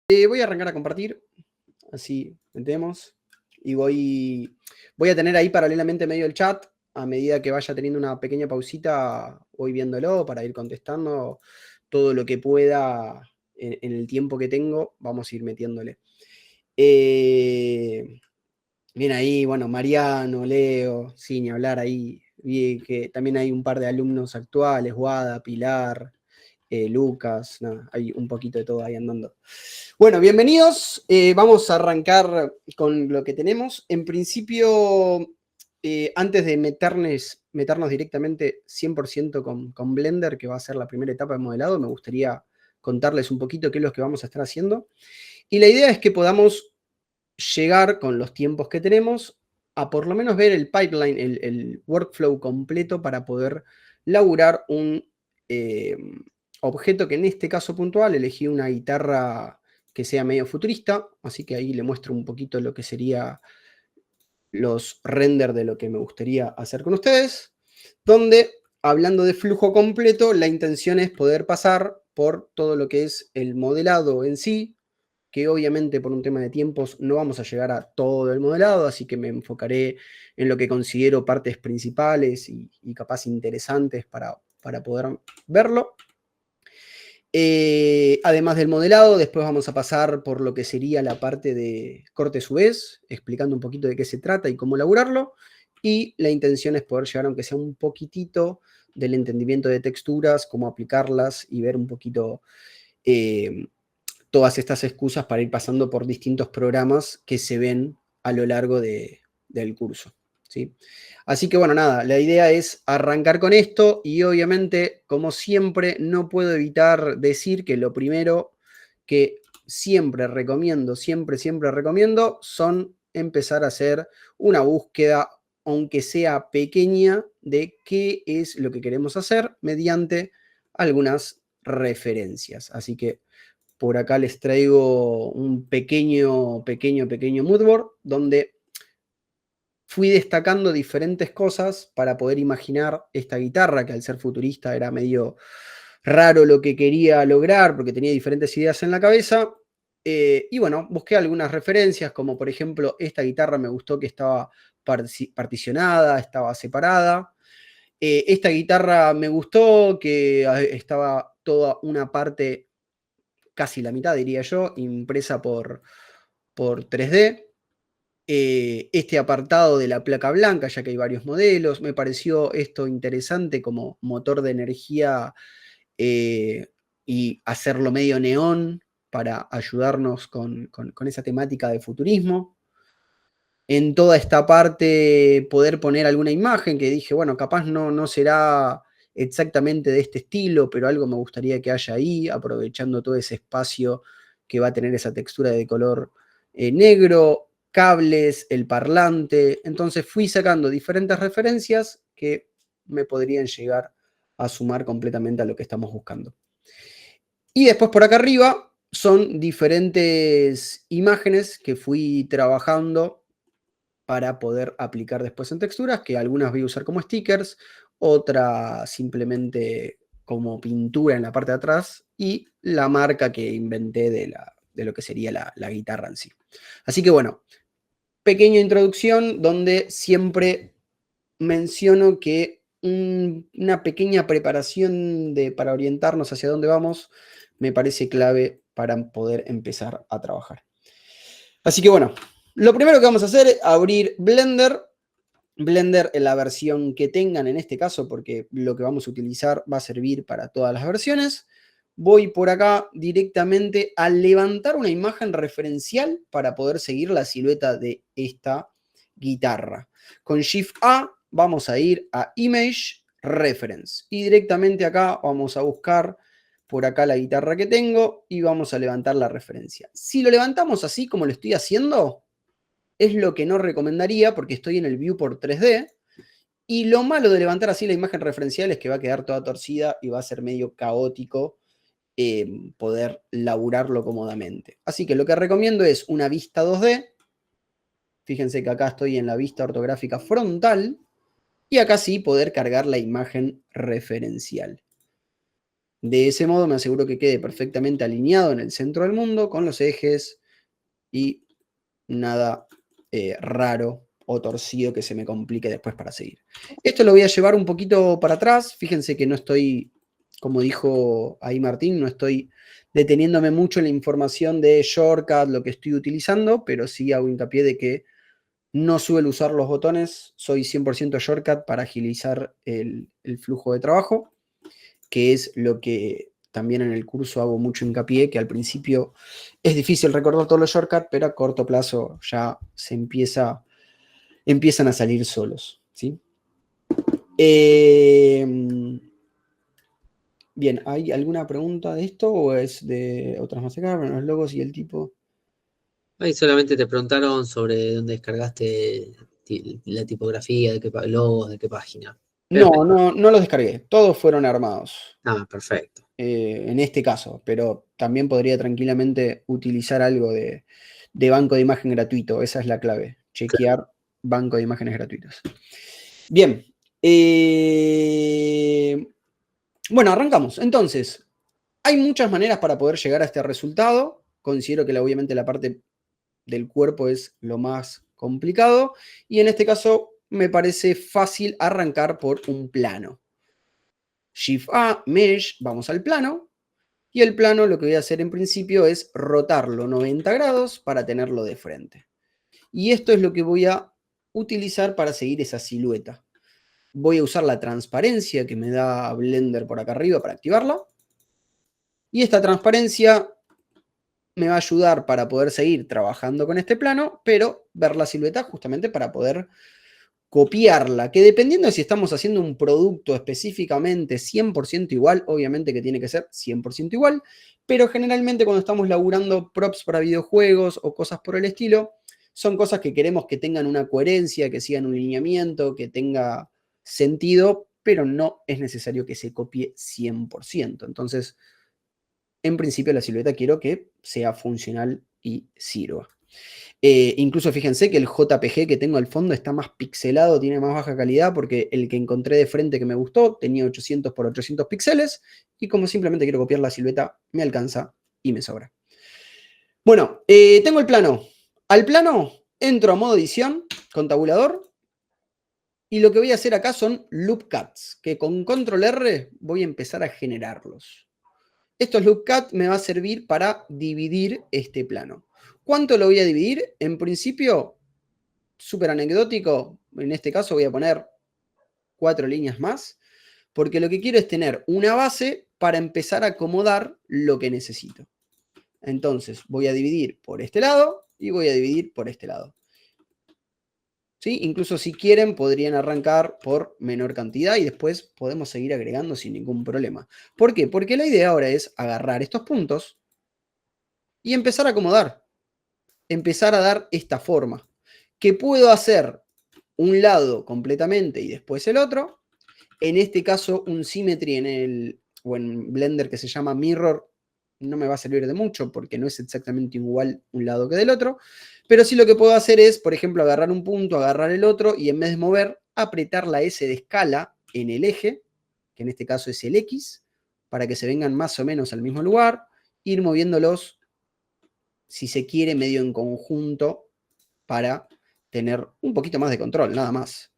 Voy a arrancar a compartir, así metemos. Y voy a tener ahí paralelamente medio el chat. A medida que vaya teniendo una pequeña pausita, voy viéndolo para ir contestando todo lo que pueda en el tiempo que tengo. Vamos a ir metiéndole. Bien ahí, bueno, Mariano, Leo, sin hablar ahí. Vi que también hay un par de alumnos actuales, Guada, Pilar, Lucas, nada, hay un poquito de todo ahí andando. Bueno, bienvenidos. Vamos a arrancar con lo que tenemos. En principio, antes de meternos directamente 100% con Blender, que va a ser la primera etapa de modelado, me gustaría contarles un poquito qué es lo que vamos a estar haciendo. Y la idea es que podamos llegar con los tiempos que tenemos a por lo menos ver el pipeline, el workflow completo para poder laburar un objeto que en este caso puntual elegí una guitarra que sea medio futurista, así que ahí le muestro un poquito lo que sería los renders de lo que me gustaría hacer con ustedes, donde, hablando de flujo completo, la intención es poder pasar por todo lo que es el modelado en sí, que obviamente por un tema de tiempos no vamos a llegar a todo el modelado, así que me enfocaré en lo que considero partes principales y capaz interesantes para poder verlo. Además del modelado, después vamos a pasar por lo que sería la parte de corte su vez, explicando un poquito de qué se trata y cómo elaborarlo. Y la intención es poder llegar, aunque sea un poquitito, del entendimiento de texturas, cómo aplicarlas y ver un poquito todas estas excusas para ir pasando por distintos programas que se ven a lo largo del curso. ¿Sí? Así que bueno, nada, la idea es arrancar con esto y obviamente, como siempre, no puedo evitar decir que lo primero que siempre recomiendo, siempre recomiendo, son empezar a hacer una búsqueda, aunque sea pequeña, de qué es lo que queremos hacer mediante algunas referencias. Así que por acá les traigo un pequeño moodboard donde fui destacando diferentes cosas para poder imaginar esta guitarra, que al ser futurista era medio raro lo que quería lograr porque tenía diferentes ideas en la cabeza. Y bueno, busqué algunas referencias, como por ejemplo, esta guitarra me gustó que estaba particionada, estaba separada. Esta guitarra me gustó que estaba toda una parte, casi la mitad diría yo, impresa por 3D. Este apartado de la placa blanca, ya que hay varios modelos, me pareció esto interesante como motor de energía y hacerlo medio neón para ayudarnos con esa temática de futurismo. En toda esta parte poder poner alguna imagen que dije, bueno, capaz no será exactamente de este estilo, pero algo me gustaría que haya ahí, aprovechando todo ese espacio que va a tener esa textura de color negro, cables, el parlante. Entonces fui sacando diferentes referencias que me podrían llegar a sumar completamente a lo que estamos buscando. Y después por acá arriba son diferentes imágenes que fui trabajando para poder aplicar después en texturas, que algunas voy a usar como stickers, otra simplemente como pintura en la parte de atrás y la marca que inventé de lo que sería la guitarra en sí. Así que bueno, pequeña introducción donde siempre menciono que una pequeña preparación para orientarnos hacia dónde vamos me parece clave para poder empezar a trabajar. Así que bueno, lo primero que vamos a hacer es abrir Blender. Blender en la versión que tengan en este caso, porque lo que vamos a utilizar va a servir para todas las versiones. Voy por acá directamente a levantar una imagen referencial para poder seguir la silueta de esta guitarra. Con Shift A vamos a ir a Image Reference y directamente acá vamos a buscar por acá la guitarra que tengo y vamos a levantar la referencia. Si lo levantamos así como lo estoy haciendo, es lo que no recomendaría porque estoy en el viewport 3D. Y lo malo de levantar así la imagen referencial es que va a quedar toda torcida y va a ser medio caótico poder laburarlo cómodamente. Así que lo que recomiendo es una vista 2D. Fíjense que acá estoy en la vista ortográfica frontal. Y acá sí poder cargar la imagen referencial. De ese modo me aseguro que quede perfectamente alineado en el centro del mundo con los ejes y nada raro o torcido que se me complique después para seguir. Esto lo voy a llevar un poquito para atrás. Fíjense que no estoy, como dijo ahí Martín, no estoy deteniéndome mucho en la información de shortcut, lo que estoy utilizando, pero sí hago hincapié de que no suelo usar los botones, soy 100% shortcut para agilizar el flujo de trabajo, que es lo que también en el curso hago mucho hincapié, que al principio es difícil recordar todos los shortcuts, pero a corto plazo ya se empiezan a salir solos, ¿sí? Bien, ¿hay alguna pregunta de esto o es de otras más acá? Bueno, los logos y el tipo. Ahí solamente te preguntaron sobre dónde descargaste la tipografía, logos, de qué página. No, Perfecto. no, no los descargué, todos fueron armados. Ah, perfecto. En este caso, pero también podría tranquilamente utilizar algo de banco de imagen gratuito, esa es la clave, chequear banco de imágenes gratuitos. Bien, bueno, arrancamos. Entonces, hay muchas maneras para poder llegar a este resultado, considero que obviamente la parte del cuerpo es lo más complicado, y en este caso me parece fácil arrancar por un plano. Shift A, Mesh, vamos al plano, y el plano lo que voy a hacer en principio es rotarlo 90 grados para tenerlo de frente. Y esto es lo que voy a utilizar para seguir esa silueta. Voy a usar la transparencia que me da Blender por acá arriba para activarla. Y esta transparencia me va a ayudar para poder seguir trabajando con este plano, pero ver la silueta justamente para poder copiarla, que dependiendo de si estamos haciendo un producto específicamente 100% igual, obviamente que tiene que ser 100% igual, pero generalmente cuando estamos laburando props para videojuegos o cosas por el estilo, son cosas que queremos que tengan una coherencia, que sigan un lineamiento, que tenga sentido, pero no es necesario que se copie 100%. Entonces, en principio la silueta quiero que sea funcional y sirva. Incluso fíjense que el JPG que tengo al fondo está más pixelado, tiene más baja calidad, porque el que encontré de frente que me gustó tenía 800 por 800 píxeles, y como simplemente quiero copiar la silueta, me alcanza y me sobra. Bueno, tengo el plano. Al plano entro a modo edición con tabulador, y lo que voy a hacer acá son loop cuts, que con control R voy a empezar a generarlos. Estos loop cut me va a servir para dividir este plano. ¿Cuánto lo voy a dividir? En principio, súper anecdótico, en este caso voy a poner 4 líneas más, porque lo que quiero es tener una base para empezar a acomodar lo que necesito. Entonces voy a dividir por este lado y voy a dividir por este lado. ¿Sí? Incluso si quieren podrían arrancar por menor cantidad y después podemos seguir agregando sin ningún problema. ¿Por qué? Porque la idea ahora es agarrar estos puntos y empezar a acomodar, empezar a dar esta forma. Que puedo hacer un lado completamente y después el otro. En este caso, un symmetry o en Blender que se llama mirror no me va a servir de mucho porque no es exactamente igual un lado que del otro. Pero sí lo que puedo hacer es, por ejemplo, agarrar un punto, agarrar el otro y en vez de mover, apretar la S de escala en el eje, que en este caso es el X, para que se vengan más o menos al mismo lugar, ir moviéndolos, si se quiere, medio en conjunto para tener un poquito más de control, nada más.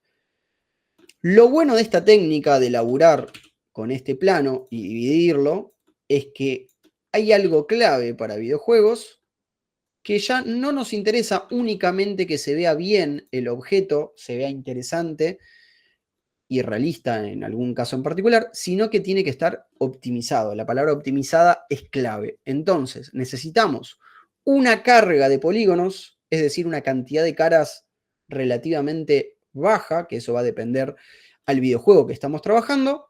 Lo bueno de esta técnica de laburar con este plano y dividirlo es que hay algo clave para videojuegos, que ya no nos interesa únicamente que se vea bien el objeto, se vea interesante y realista en algún caso en particular, sino que tiene que estar optimizado. La palabra optimizada es clave. Entonces, necesitamos una carga de polígonos, es decir, una cantidad de caras relativamente baja, que eso va a depender al videojuego que estamos trabajando,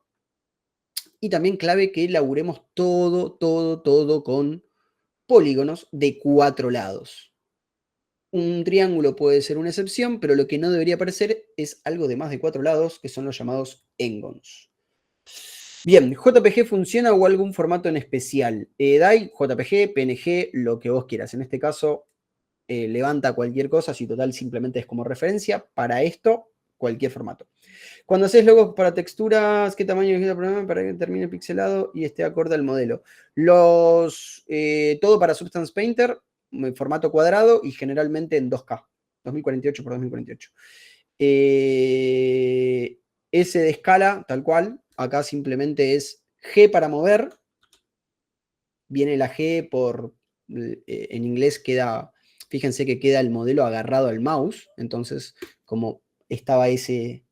y también clave que laburemos todo con polígonos de 4 lados. Un triángulo puede ser una excepción, pero lo que no debería aparecer es algo de más de 4 lados, que son los llamados engons. Bien, JPG funciona o algún formato en especial. DAI, JPG, PNG, lo que vos quieras. En este caso, levanta cualquier cosa, si total simplemente es como referencia. Para esto, cualquier formato. Cuando haces logos para texturas, ¿qué tamaño elegís el programa para que termine pixelado y esté acorde al modelo? Todo para Substance Painter, en formato cuadrado y generalmente en 2K, 2048 por 2048. S de escala, tal cual. Acá simplemente es G para mover. Viene la G en inglés queda, fíjense que queda el modelo agarrado al mouse. Entonces, como estaba ese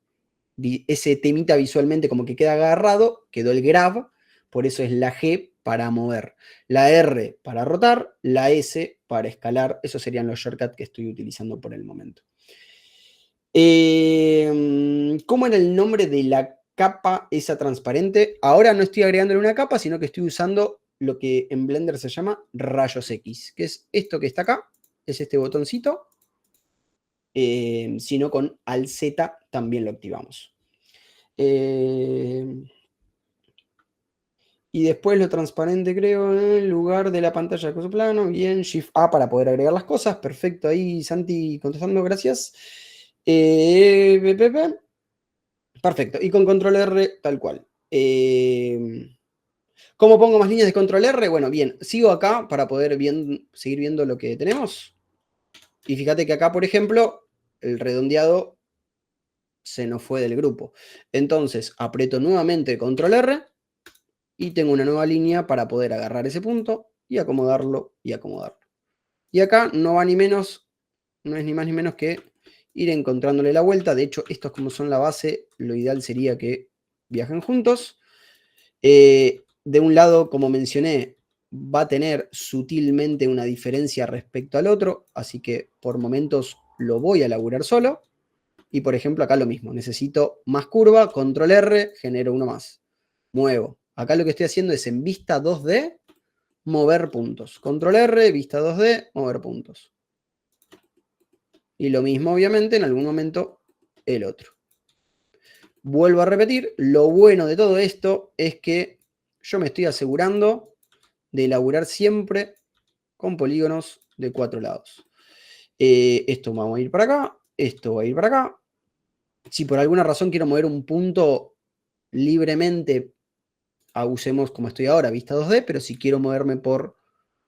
temita visualmente como que queda agarrado, quedó el grab, por eso es la G para mover, la R para rotar, la S para escalar. Esos serían los shortcuts que estoy utilizando por el momento. ¿Cómo era el nombre de la capa esa transparente? Ahora no estoy agregándole una capa, sino que estoy usando lo que en Blender se llama rayos X, que es esto que está acá, es este botoncito, sino con Alt Z también lo activamos. Y después lo transparente, creo, en lugar de la pantalla de curso plano. Bien, Shift A para poder agregar las cosas. Perfecto, ahí Santi contestando, gracias. Perfecto, y con control R tal cual. ¿Cómo pongo más líneas de control R? Bueno, bien, sigo acá para poder seguir viendo lo que tenemos. Y fíjate que acá, por ejemplo, el redondeado se nos fue del grupo. Entonces, aprieto nuevamente control R y tengo una nueva línea para poder agarrar ese punto y acomodarlo y acomodarlo. Y acá no va ni menos, no es ni más ni menos que ir encontrándole la vuelta. De hecho, estos como son la base, lo ideal sería que viajen juntos. De un lado, como mencioné, va a tener sutilmente una diferencia respecto al otro, así que por momentos lo voy a laburar solo. Y por ejemplo, acá lo mismo, necesito más curva, control R, genero uno más. Muevo. Acá lo que estoy haciendo es en vista 2D, mover puntos. Control R, vista 2D, mover puntos. Y lo mismo, obviamente, en algún momento el otro. Vuelvo a repetir, lo bueno de todo esto es que yo me estoy asegurando de elaborar siempre con polígonos de 4 lados. Esto va a ir para acá, esto va a ir para acá. Si por alguna razón quiero mover un punto libremente, usemos como estoy ahora, vista 2D, pero si quiero moverme por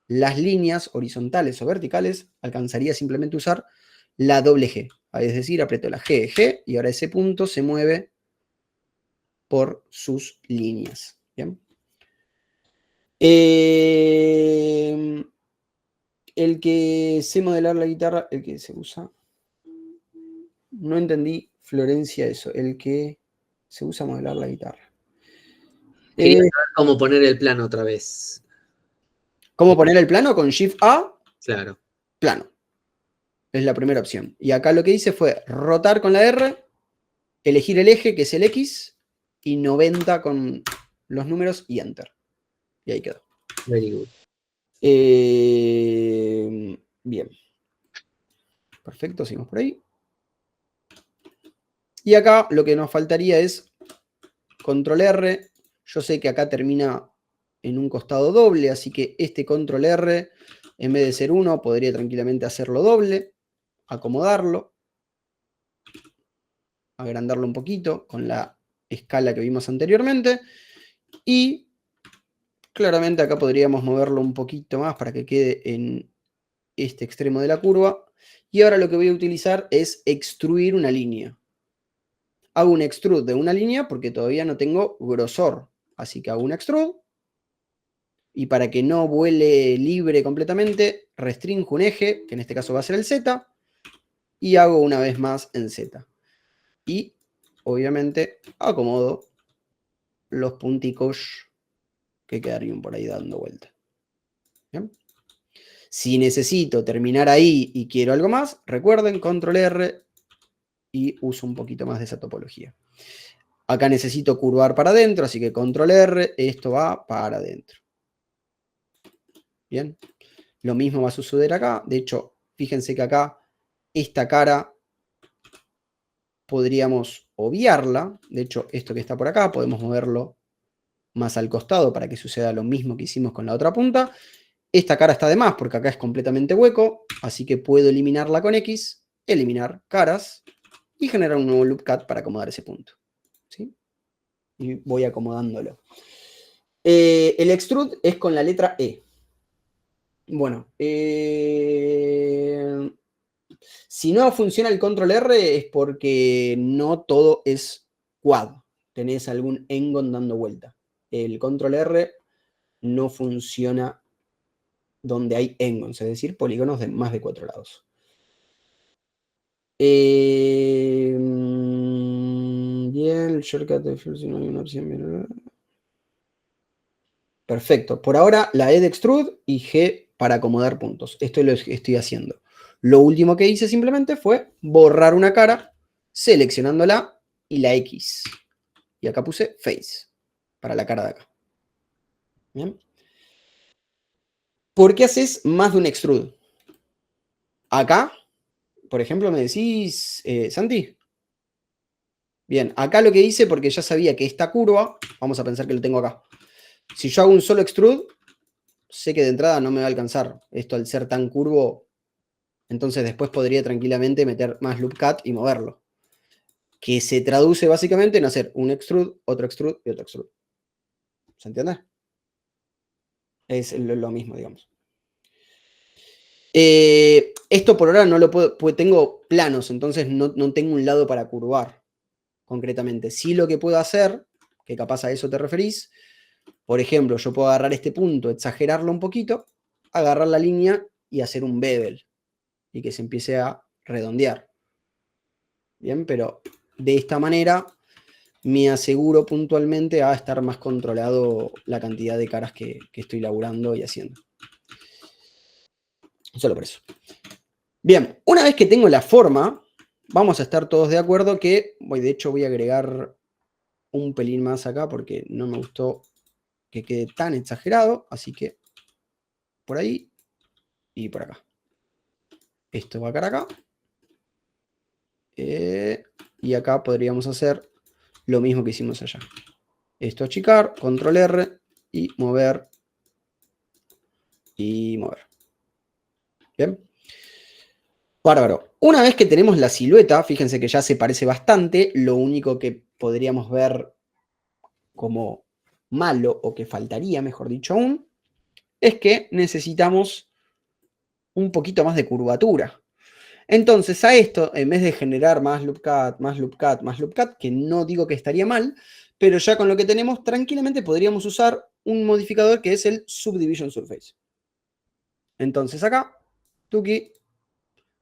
las líneas horizontales o verticales, alcanzaría simplemente usar la doble G. Es decir, aprieto la G y ahora ese punto se mueve por sus líneas. ¿Bien? El que sé modelar la guitarra, el que se usa. No entendí, Florencia, eso. El que se usa modelar la guitarra. Quería saber cómo poner el plano otra vez. ¿Cómo poner el plano? Con Shift A. Claro. Plano. Es la primera opción. Y acá lo que hice fue rotar con la R, elegir el eje, que es el X, y 90 con los números y Enter. Y ahí quedó. Very good. Bien. Perfecto, seguimos por ahí. Y acá lo que nos faltaría es control R. Yo sé que acá termina en un costado doble, así que este control R, en vez de ser 1, podría tranquilamente hacerlo doble, acomodarlo, agrandarlo un poquito con la escala que vimos anteriormente. Y claramente acá podríamos moverlo un poquito más para que quede en este extremo de la curva. Y ahora lo que voy a utilizar es extruir una línea. Hago un extrude de una línea porque todavía no tengo grosor. Así que hago un extrude. Y para que no vuele libre completamente, restringo un eje, que en este caso va a ser el Z. Y hago una vez más en Z. Y obviamente acomodo los punticos que quedarían por ahí dando vuelta. ¿Bien? Si necesito terminar ahí y quiero algo más, recuerden, control R y uso un poquito más de esa topología. Acá necesito curvar para adentro, así que control R, esto va para adentro. Bien, lo mismo va a suceder acá. De hecho, fíjense que acá esta cara podríamos obviarla. De hecho, esto que está por acá podemos moverlo más al costado para que suceda lo mismo que hicimos con la otra punta. Esta cara está de más porque acá es completamente hueco, así que puedo eliminarla con X, eliminar caras, y generar un nuevo loop cut para acomodar ese punto. ¿Sí? Y voy acomodándolo. El extrude es con la letra E. Bueno, si no funciona el control R es porque no todo es quad. Tenés algún engon dando vuelta. El control R no funciona donde hay engons, es decir, polígonos de más de 4 lados. Bien, el shortcut de si no hay una opción. Perfecto. Por ahora la E de extrude y G para acomodar puntos. Esto es lo que estoy haciendo. Lo último que hice simplemente fue borrar una cara, seleccionándola y la X. Y acá puse face para la cara de acá. ¿Bien? ¿Por qué haces más de un extrude? Acá, por ejemplo, me decís, Santi. Bien, acá lo que hice, porque ya sabía que esta curva, vamos a pensar que lo tengo acá. Si yo hago un solo extrude, sé que de entrada no me va a alcanzar. Esto al ser tan curvo, entonces después podría tranquilamente meter más loop cut y moverlo. Que se traduce básicamente en hacer un extrude y otro extrude. ¿Se entiende? Es lo mismo, digamos. Esto por ahora no lo puedo, pues tengo planos, entonces no tengo un lado para curvar concretamente. Sí, lo que puedo hacer, que capaz a eso te referís, por ejemplo, yo puedo agarrar este punto, exagerarlo un poquito, agarrar la línea y hacer un bevel y que se empiece a redondear. Bien, pero de esta manera me aseguro puntualmente a estar más controlado la cantidad de caras que estoy laburando y haciendo. Solo por eso. Bien, una vez que tengo la forma, vamos a estar todos de acuerdo que, de hecho voy a agregar un pelín más acá porque no me gustó que quede tan exagerado, así que por ahí y por acá. Esto va acá. Y acá podríamos hacer lo mismo que hicimos allá. Esto achicar, control R y mover. Y mover. Bien. Bárbaro. Una vez que tenemos la silueta, fíjense que ya se parece bastante. Lo único que podríamos ver como malo o que faltaría, mejor dicho aún, es que necesitamos un poquito más de curvatura. Entonces a esto, en vez de generar más loop cut, más loop cut, más loop cut, que no digo que estaría mal, pero ya con lo que tenemos tranquilamente podríamos usar un modificador que es el Subdivision Surface. Entonces acá, tuki,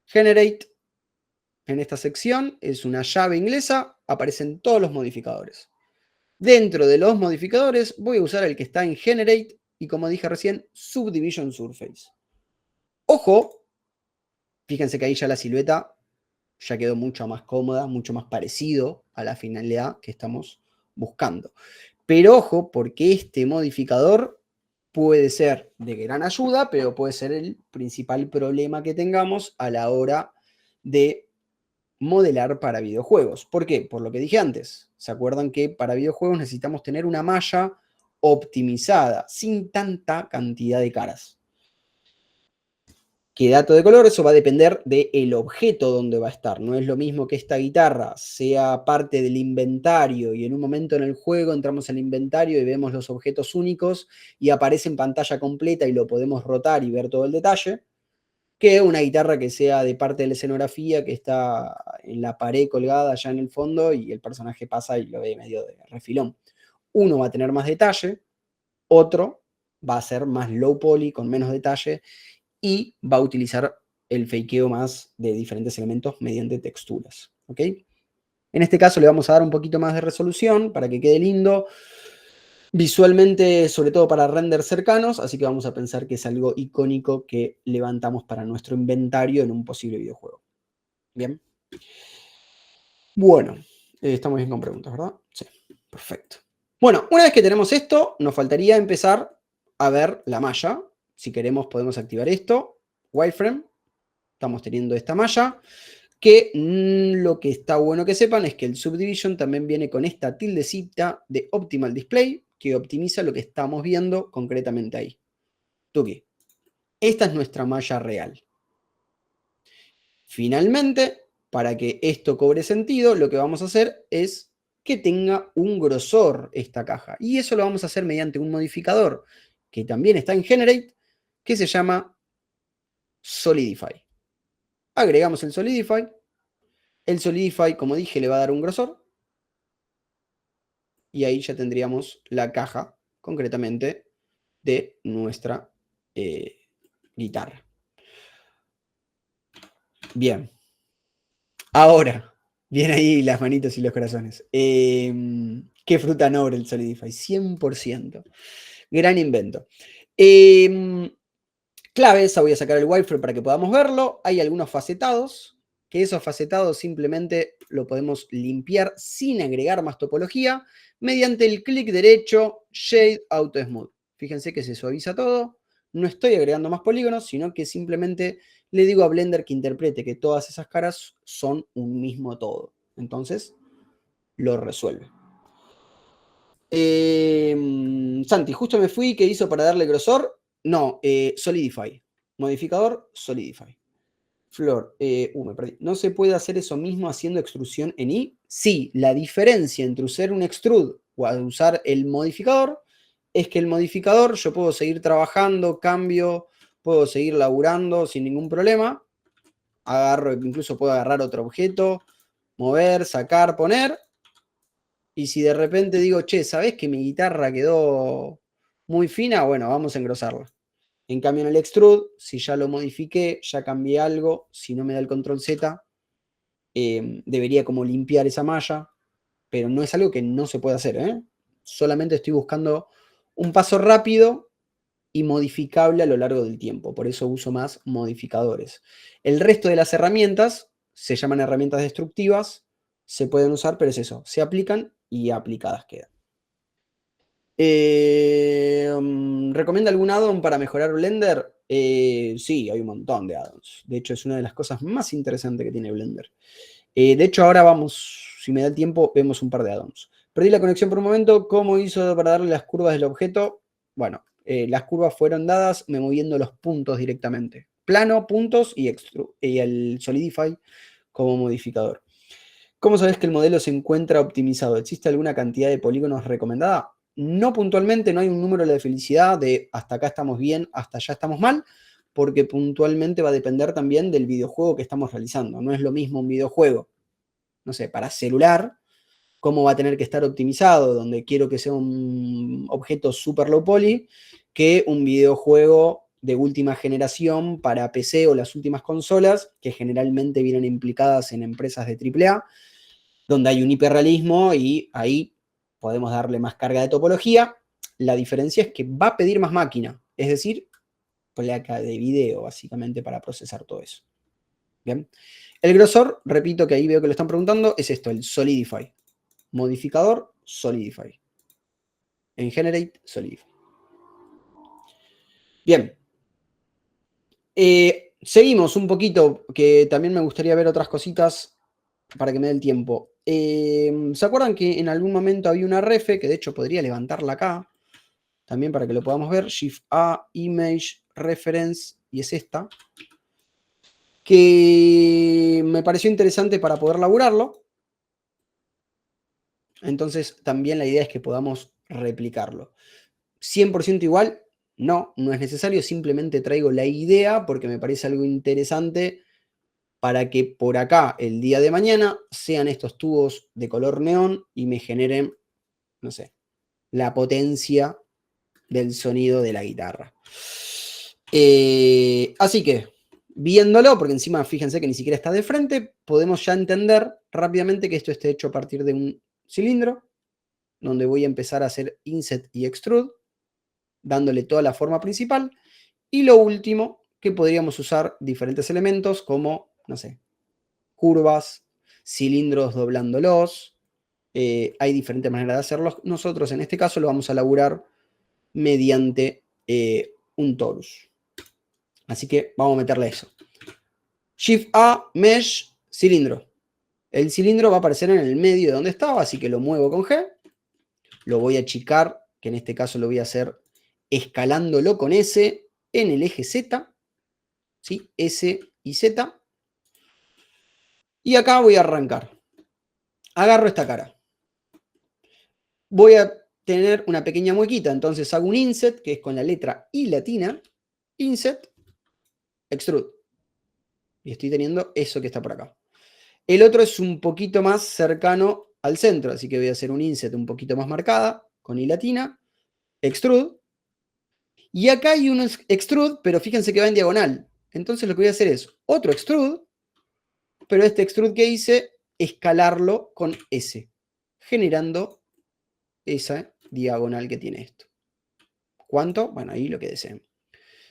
generate, en esta sección es una llave inglesa, aparecen todos los modificadores. Dentro de los modificadores voy a usar el que está en generate y como dije recién, Subdivision Surface. Ojo, fíjense que ahí ya la silueta ya quedó mucho más cómoda, mucho más parecido a la finalidad que estamos buscando. Pero ojo, porque este modificador puede ser de gran ayuda, pero puede ser el principal problema que tengamos a la hora de modelar para videojuegos. ¿Por qué? Por lo que dije antes. ¿Se acuerdan que para videojuegos necesitamos tener una malla optimizada, sin tanta cantidad de caras? ¿Qué dato de color? Eso va a depender del objeto donde va a estar. No es lo mismo que esta guitarra sea parte del inventario y en un momento en el juego entramos al inventario y vemos los objetos únicos y aparece en pantalla completa y lo podemos rotar y ver todo el detalle, que una guitarra que sea de parte de la escenografía, que está en la pared colgada allá en el fondo y el personaje pasa y lo ve medio de refilón. Uno va a tener más detalle, otro va a ser más low poly, con menos detalle, y va a utilizar el fakeo más de diferentes elementos mediante texturas. ¿Ok? En este caso le vamos a dar un poquito más de resolución para que quede lindo. Visualmente, sobre todo para renders cercanos, así que vamos a pensar que es algo icónico que levantamos para nuestro inventario en un posible videojuego. Bien. Bueno, estamos bien con preguntas, ¿verdad? Sí, perfecto. Bueno, una vez que tenemos esto, nos faltaría empezar a ver la malla. Si queremos podemos activar esto, wireframe. Estamos teniendo esta malla, que lo que está bueno que sepan es que el Subdivision también viene con esta tildecita de Optimal Display, que optimiza lo que estamos viendo concretamente ahí. Tuki. Esta es nuestra malla real. Finalmente, para que esto cobre sentido, lo que vamos a hacer es que tenga un grosor esta caja. Y eso lo vamos a hacer mediante un modificador que también está en Generate, que se llama Solidify. Agregamos el Solidify. El Solidify, como dije, le va a dar un grosor. Y ahí ya tendríamos la caja, concretamente, de nuestra guitarra. Bien. Ahora, vienen ahí las manitos y los corazones. ¿Qué fruta noble el Solidify? 100%. Gran invento. Claves, voy a sacar el wireframe para que podamos verlo. Hay algunos facetados, que esos facetados simplemente lo podemos limpiar sin agregar más topología mediante el clic derecho Shade Auto Smooth. Fíjense que se suaviza todo. No estoy agregando más polígonos, sino que simplemente le digo a Blender que interprete que todas esas caras son un mismo todo. Entonces, lo resuelve. Santi, justo me fui. ¿Qué hizo para darle grosor? No, Solidify. Modificador, Solidify. Flor, me perdí. ¿No se puede hacer eso mismo haciendo extrusión en I? Sí, la diferencia entre usar un extrude o usar el modificador es que el modificador yo puedo seguir trabajando, cambio, puedo seguir laburando sin ningún problema. Agarro, incluso puedo agarrar otro objeto, mover, sacar, poner. Y si de repente digo, che, ¿sabés que mi guitarra quedó muy fina? Bueno, vamos a engrosarla. En cambio, en el extrude, si ya lo modifiqué, ya cambié algo, si no me da el control Z, debería como limpiar esa malla, pero no es algo que no se puede hacer, ¿eh? Solamente estoy buscando un paso rápido y modificable a lo largo del tiempo, por eso uso más modificadores. El resto de las herramientas se llaman herramientas destructivas, se pueden usar, pero es eso, se aplican y aplicadas quedan. ¿Recomienda algún add-on para mejorar Blender? Sí, hay un montón de add-ons. De hecho, es una de las cosas más interesantes que tiene Blender. De hecho, ahora vamos, si me da tiempo, vemos un par de add-ons. Perdí la conexión por un momento. ¿Cómo hizo para darle las curvas del objeto? Bueno, las curvas fueron dadas me moviendo los puntos directamente. Plano, puntos y el Solidify como modificador. ¿Cómo sabes que el modelo se encuentra optimizado? ¿Existe alguna cantidad de polígonos recomendada? No puntualmente, no hay un número de felicidad de hasta acá estamos bien, hasta allá estamos mal, porque puntualmente va a depender también del videojuego que estamos realizando. No es lo mismo un videojuego, no sé, para celular, cómo va a tener que estar optimizado, donde quiero que sea un objeto super low poly, que un videojuego de última generación para PC o las últimas consolas, que generalmente vienen implicadas en empresas de AAA, donde hay un hiperrealismo y ahí podemos darle más carga de topología. La diferencia es que va a pedir más máquina, es decir, placa de video, básicamente, para procesar todo eso. Bien. El grosor, repito que ahí veo que lo están preguntando, es esto, el Solidify. Modificador, Solidify. En Generate, Solidify. Bien. Seguimos un poquito, que también me gustaría ver otras cositas para que me dé el tiempo. ¿Se acuerdan que en algún momento había una refe, que de hecho podría levantarla acá, también para que lo podamos ver, Shift A, Image, Reference, y es esta, que me pareció interesante para poder laburarlo. Entonces también la idea es que podamos replicarlo. 100% igual, no es necesario, simplemente traigo la idea porque me parece algo interesante para que por acá el día de mañana sean estos tubos de color neón y me generen, no sé, la potencia del sonido de la guitarra. Así que, viéndolo, porque encima fíjense que ni siquiera está de frente, podemos ya entender rápidamente que esto esté hecho a partir de un cilindro, donde voy a empezar a hacer inset y extrude, dándole toda la forma principal. Y lo último, que podríamos usar diferentes elementos como, no sé, curvas, cilindros doblándolos. Hay diferentes maneras de hacerlos. Nosotros en este caso lo vamos a laburar mediante un torus. Así que vamos a meterle eso. Shift A, Mesh, cilindro. El cilindro va a aparecer en el medio de donde estaba, así que lo muevo con G. Lo voy a achicar, que en este caso lo voy a hacer escalándolo con S en el eje Z. ¿Sí? S y Z. Y acá voy a arrancar. Agarro esta cara. Voy a tener una pequeña muequita, entonces hago un inset, que es con la letra I latina, inset, extrude. Y estoy teniendo eso que está por acá. El otro es un poquito más cercano al centro, así que voy a hacer un inset un poquito más marcada, con I latina, extrude. Y acá hay un extrude, pero fíjense que va en diagonal. Entonces lo que voy a hacer es otro extrude, pero este extrude que hice, escalarlo con S, generando esa diagonal que tiene esto. ¿Cuánto? Bueno, ahí lo que deseen.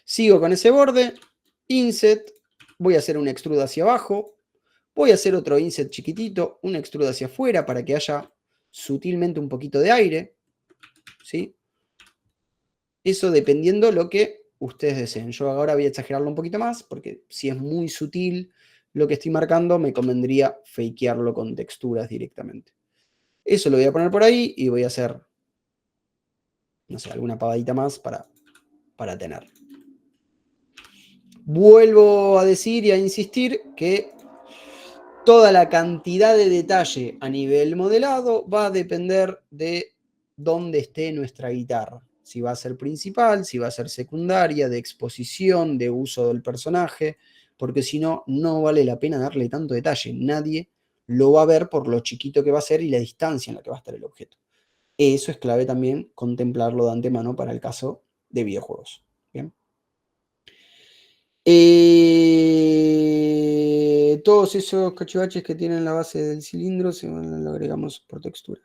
Sigo con ese borde, inset, voy a hacer un extrude hacia abajo, voy a hacer otro inset chiquitito, un extrude hacia afuera para que haya sutilmente un poquito de aire, ¿sí? Eso dependiendo lo que ustedes deseen. Yo ahora voy a exagerarlo un poquito más, porque si es muy sutil lo que estoy marcando, me convendría fakearlo con texturas directamente. Eso lo voy a poner por ahí y voy a hacer, no sé, alguna pavadita más para tener. Vuelvo a decir y a insistir que toda la cantidad de detalle a nivel modelado va a depender de dónde esté nuestra guitarra. Si va a ser principal, si va a ser secundaria, de exposición, de uso del personaje, porque si no, no vale la pena darle tanto detalle. Nadie lo va a ver por lo chiquito que va a ser y la distancia en la que va a estar el objeto. Eso es clave también contemplarlo de antemano para el caso de videojuegos. ¿Bien? Todos esos cachivaches que tienen la base del cilindro lo agregamos por textura.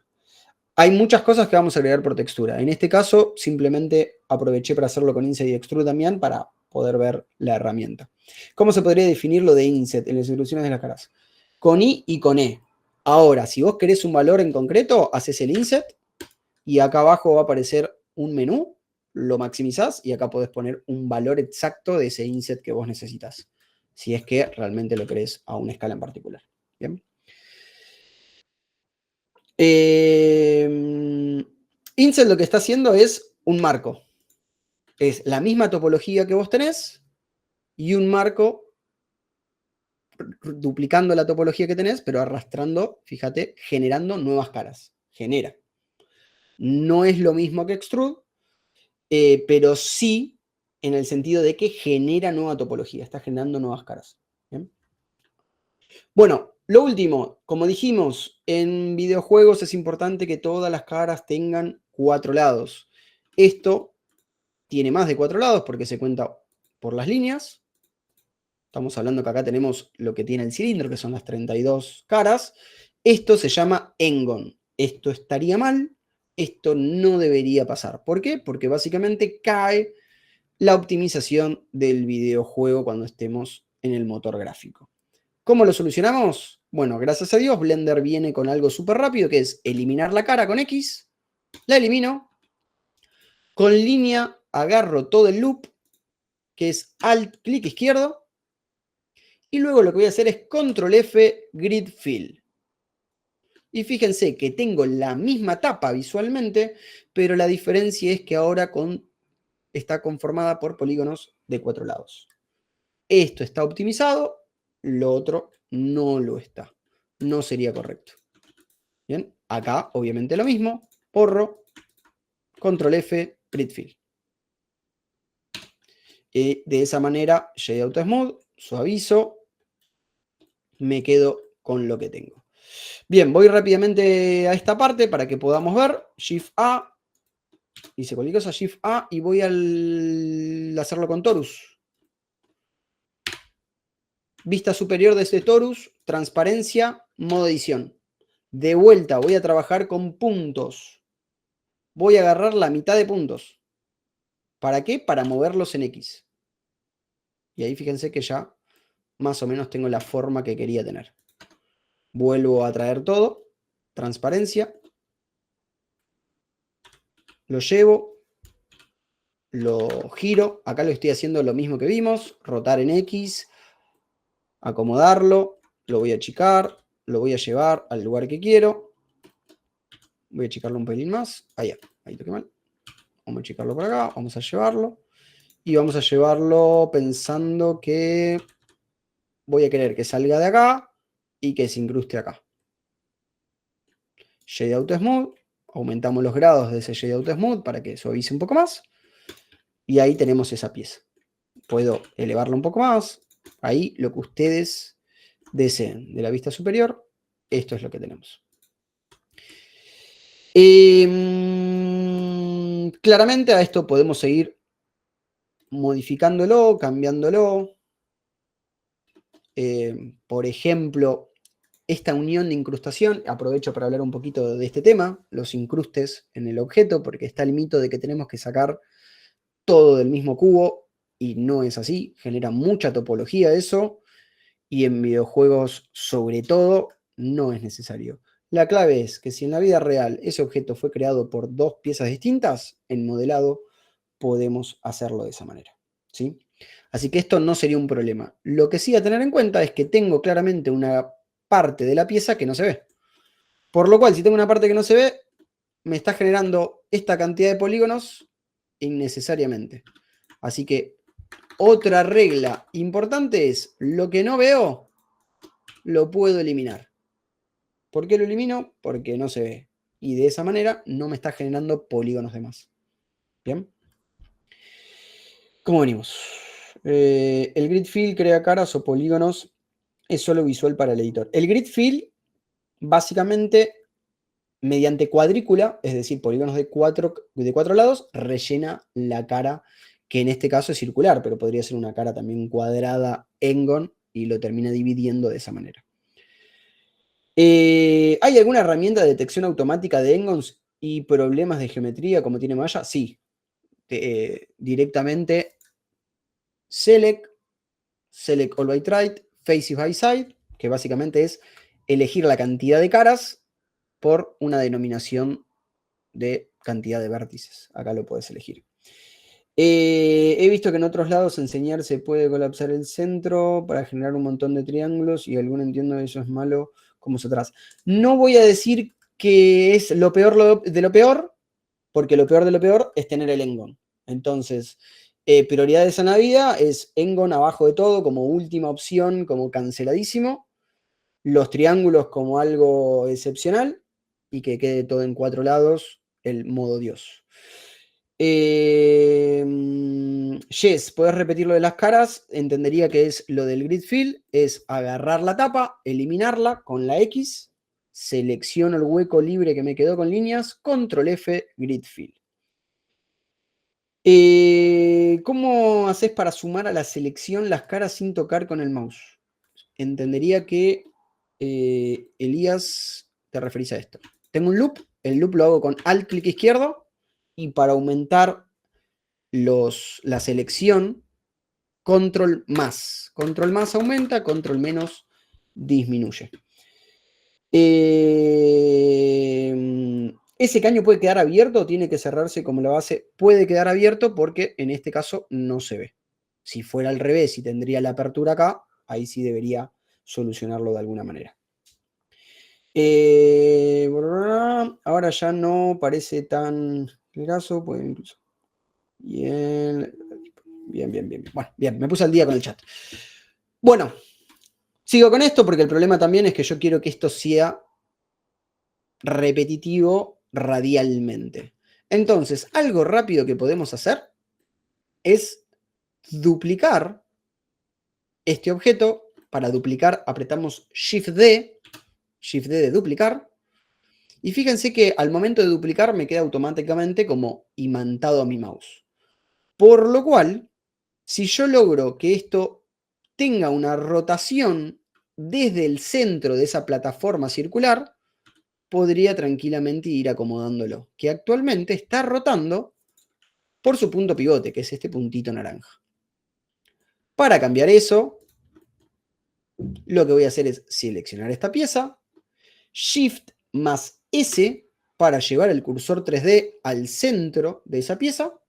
Hay muchas cosas que vamos a agregar por textura. En este caso, simplemente aproveché para hacerlo con Inset y Extrude también para poder ver la herramienta. ¿Cómo se podría definir lo de Inset en las instrucciones de las caras? Con I y con E. Ahora, si vos querés un valor en concreto, haces el Inset y acá abajo va a aparecer un menú, lo maximizás y acá podés poner un valor exacto de ese inset que vos necesitas, si es que realmente lo querés a una escala en particular. ¿Bien? Inset lo que está haciendo es un marco. Es la misma topología que vos tenés y un marco duplicando la topología que tenés, pero arrastrando, fíjate, generando nuevas caras. Genera. No es lo mismo que extrude, pero sí en el sentido de que genera nueva topología, está generando nuevas caras. ¿Bien? Bueno, lo último, como dijimos, en videojuegos es importante que todas las caras tengan 4 lados. Esto tiene más de 4 lados porque se cuenta por las líneas. Estamos hablando que acá tenemos lo que tiene el cilindro, que son las 32 caras. Esto se llama engon. Esto estaría mal, esto no debería pasar. ¿Por qué? Porque básicamente cae la optimización del videojuego cuando estemos en el motor gráfico. ¿Cómo lo solucionamos? Bueno, gracias a Dios, Blender viene con algo súper rápido, que es eliminar la cara con X, la elimino, con línea agarro todo el loop, que es Alt, clic izquierdo, y luego lo que voy a hacer es Control F, Grid Fill. Y fíjense que tengo la misma tapa visualmente, pero la diferencia es que ahora está conformada por polígonos de 4 lados. Esto está optimizado, lo otro no lo está. No sería correcto. Bien, acá obviamente lo mismo, porro, control F, grid fill. Y de esa manera, Shade Auto Smooth, suavizo, me quedo con lo que tengo. Bien, voy rápidamente a esta parte para que podamos ver. Shift A, hice cualquier cosa, Shift A, y voy a hacerlo con Torus. Vista superior de este Torus, transparencia, modo edición. De vuelta, voy a trabajar con puntos. Voy a agarrar la mitad de puntos. ¿Para qué? Para moverlos en X. Y ahí fíjense que ya más o menos tengo la forma que quería tener. Vuelvo a traer todo. Transparencia. Lo llevo. Lo giro. Acá lo estoy haciendo lo mismo que vimos. Rotar en X. Acomodarlo. Lo voy a achicar. Lo voy a llevar al lugar que quiero. Voy a achicarlo un pelín más. Allá. Ahí toqué mal. Vamos a achicarlo por acá. Vamos a llevarlo. Y vamos a llevarlo pensando que voy a querer que salga de acá y que se incruste acá. Shade Out Smooth, aumentamos los grados de ese Shade Out Smooth para que suavice un poco más. Y ahí tenemos esa pieza. Puedo elevarla un poco más. Ahí lo que ustedes deseen. De la vista superior, esto es lo que tenemos. Claramente a esto podemos seguir modificándolo, cambiándolo. Por ejemplo, esta unión de incrustación, aprovecho para hablar un poquito de este tema, los incrustes en el objeto, porque está el mito de que tenemos que sacar todo del mismo cubo, y no es así, genera mucha topología eso, y en videojuegos sobre todo no es necesario. La clave es que si en la vida real ese objeto fue creado por dos piezas distintas, en modelado podemos hacerlo de esa manera, ¿sí? Así que esto no sería un problema. Lo que sí a tener en cuenta es que tengo claramente una parte de la pieza que no se ve. Por lo cual, si tengo una parte que no se ve, me está generando esta cantidad de polígonos innecesariamente. Así que otra regla importante es, lo que no veo, lo puedo eliminar. ¿Por qué lo elimino? Porque no se ve. Y de esa manera no me está generando polígonos de más. ¿Bien? ¿Cómo venimos? El grid fill crea caras o polígonos. Es solo visual para el editor. El grid fill, básicamente, mediante cuadrícula, es decir, polígonos de cuatro lados, rellena la cara, que en este caso es circular, pero podría ser una cara también cuadrada Engon, y lo termina dividiendo de esa manera. ¿Hay alguna herramienta de detección automática de Engons y problemas de geometría como tiene Maya? Sí. Directamente Select All by Right, Face by Side, que básicamente es elegir la cantidad de caras por una denominación de cantidad de vértices. Acá lo puedes elegir. He visto que en otros lados enseñar se puede colapsar el centro para generar un montón de triángulos, y algún entiendo eso es malo como se atrás. No voy a decir que es lo peor de lo peor, porque lo peor de lo peor es tener el Engon. Entonces, prioridades a la vida es Engon abajo de todo, como última opción, como canceladísimo. Los triángulos como algo excepcional, y que quede todo en 4 lados, el modo Dios. Yes, ¿puedes repetir lo de las caras? Entendería que es lo del grid fill, es agarrar la tapa, eliminarla con la X, selecciono el hueco libre que me quedó con líneas, control F, grid fill. ¿Cómo haces para sumar a la selección las caras sin tocar con el mouse? Entendería que, Elías, te referís a esto. Tengo un loop, el loop lo hago con alt clic izquierdo, y para aumentar la selección, control más. Control más aumenta, control menos disminuye. ¿Ese caño puede quedar abierto o tiene que cerrarse como la base? Puede quedar abierto porque en este caso no se ve. Si fuera al revés y tendría la apertura acá, ahí sí debería solucionarlo de alguna manera. Ahora ya no parece tan graso, puede incluso. Bien. Bueno, bien, me puse al día con el chat. Bueno, sigo con esto porque el problema también es que yo quiero que esto sea repetitivo radialmente. Entonces, algo rápido que podemos hacer es duplicar este objeto. Para duplicar apretamos Shift D de duplicar, y fíjense que al momento de duplicar me queda automáticamente como imantado a mi mouse. Por lo cual, si yo logro que esto tenga una rotación desde el centro de esa plataforma circular, podría tranquilamente ir acomodándolo, que actualmente está rotando por su punto pivote, que es este puntito naranja. Para cambiar eso, lo que voy a hacer es seleccionar esta pieza, Shift más S para llevar el cursor 3D al centro de esa pieza,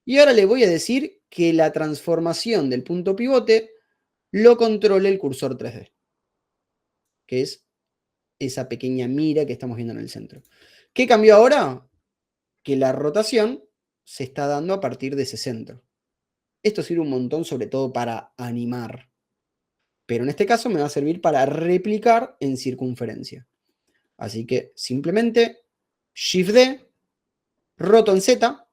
y ahora le voy a decir que la transformación del punto pivote lo controle el cursor 3D, que es esa pequeña mira que estamos viendo en el centro. ¿Qué cambió ahora? Que la rotación se está dando a partir de ese centro. Esto sirve un montón, sobre todo para animar. pero en este caso me va a servir para replicar en circunferencia. Así que simplemente Shift-D, roto en Z,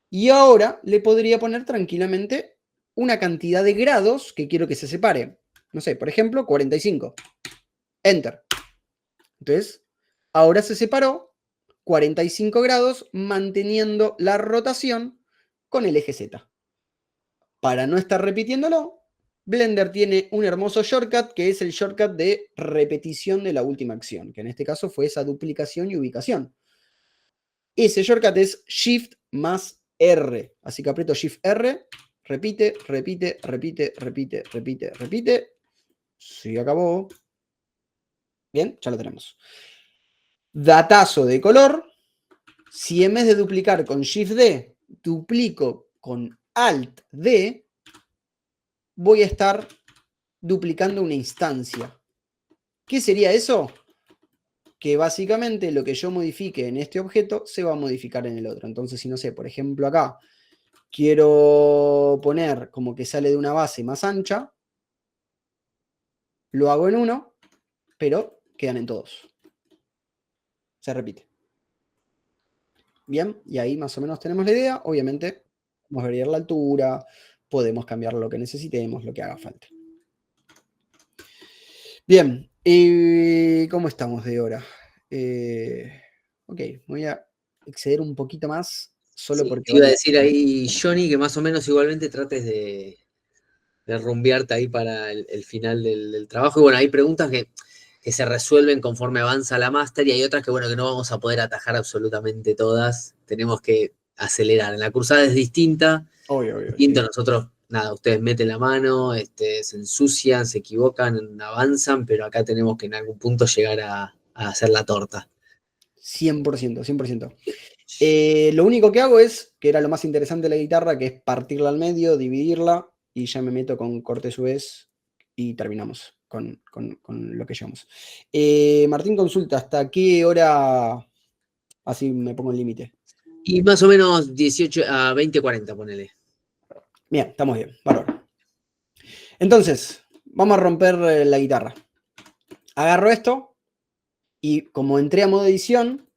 y ahora le podría poner tranquilamente una cantidad de grados que quiero que se separe. No sé, por ejemplo, 45. Enter. Entonces, ahora se separó 45 grados manteniendo la rotación con el eje Z. Para no estar repitiéndolo, Blender tiene un hermoso shortcut que es el shortcut de repetición de la última acción, que en este caso fue esa duplicación y ubicación. Ese shortcut es Shift más R. Así que aprieto Shift R, repite, repite, repite, repite, repite, repite. Sí, acabó. Bien, ya lo tenemos. Datazo de color. Si en vez de duplicar con Shift D, duplico con Alt D, voy a estar duplicando una instancia. ¿Qué sería eso? Que básicamente lo que yo modifique en este objeto se va a modificar en el otro. Entonces, si no sé, por ejemplo acá, quiero poner como que sale de una base más ancha, lo hago en uno, pero quedan en todos. Se repite. Bien, y ahí más o menos tenemos la idea. Obviamente, podemos variar la altura, podemos cambiar lo que necesitemos, lo que haga falta. Bien, ¿cómo estamos de hora? Ok, voy a exceder un poquito más, solo Sí, porque te iba a vale. decir ahí, Johnny, que más o menos igualmente trates de rumbearte ahí para el final del trabajo. Y bueno, hay preguntas que se resuelven conforme avanza la máster y hay otras que, bueno, que no vamos a poder atajar absolutamente todas. Tenemos que acelerar. En la cursada es distinta. Obvio, sí. Distinto, nosotros, nada, ustedes meten la mano, se ensucian, se equivocan, avanzan, pero acá tenemos que en algún punto llegar a hacer la torta. 100%, 100%. Lo único que hago es, que era lo más interesante de la guitarra, que es partirla al medio, dividirla, y ya me meto con corte suez y terminamos con lo que llevamos. Martín consulta, ¿hasta qué hora? Así me pongo el límite. Y más o menos 18 a 20:40, ponele. Bien, estamos bien, bárbaro. Entonces, vamos a romper la guitarra. Agarro esto y como entré a modo edición,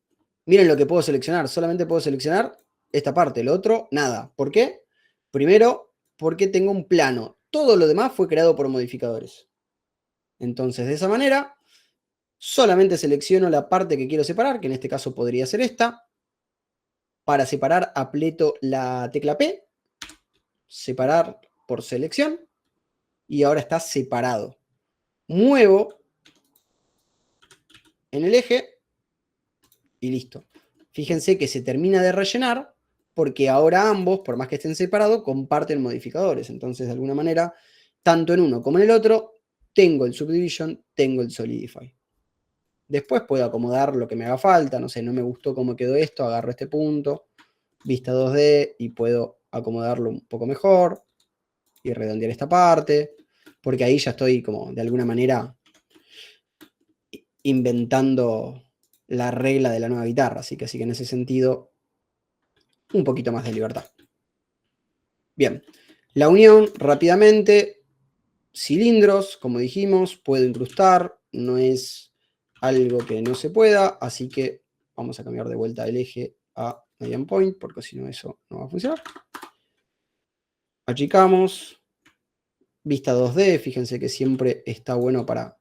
miren lo que puedo seleccionar. Solamente puedo seleccionar esta parte, lo otro, nada. ¿Por qué? Primero, porque tengo un plano. Todo lo demás fue creado por modificadores. Entonces, de esa manera, solamente selecciono la parte que quiero separar, que en este caso podría ser esta. Para separar, aprieto la tecla P, separar por selección, y ahora está separado. Muevo en el eje y listo. Fíjense que se termina de rellenar porque ahora ambos, por más que estén separados, comparten modificadores. Entonces, de alguna manera, tanto en uno como en el otro, tengo el Subdivision, tengo el Solidify. Después puedo acomodar lo que me haga falta. No sé, no me gustó cómo quedó esto, agarro este punto, vista 2D, y puedo acomodarlo un poco mejor y redondear esta parte, porque ahí ya estoy como, de alguna manera, inventando la regla de la nueva guitarra, así que en ese sentido, un poquito más de libertad. Bien, la unión rápidamente, cilindros, como dijimos, puedo incrustar, no es algo que no se pueda, así que vamos a cambiar de vuelta el eje a median point, porque si no eso no va a funcionar. Achicamos, vista 2D, fíjense que siempre está bueno para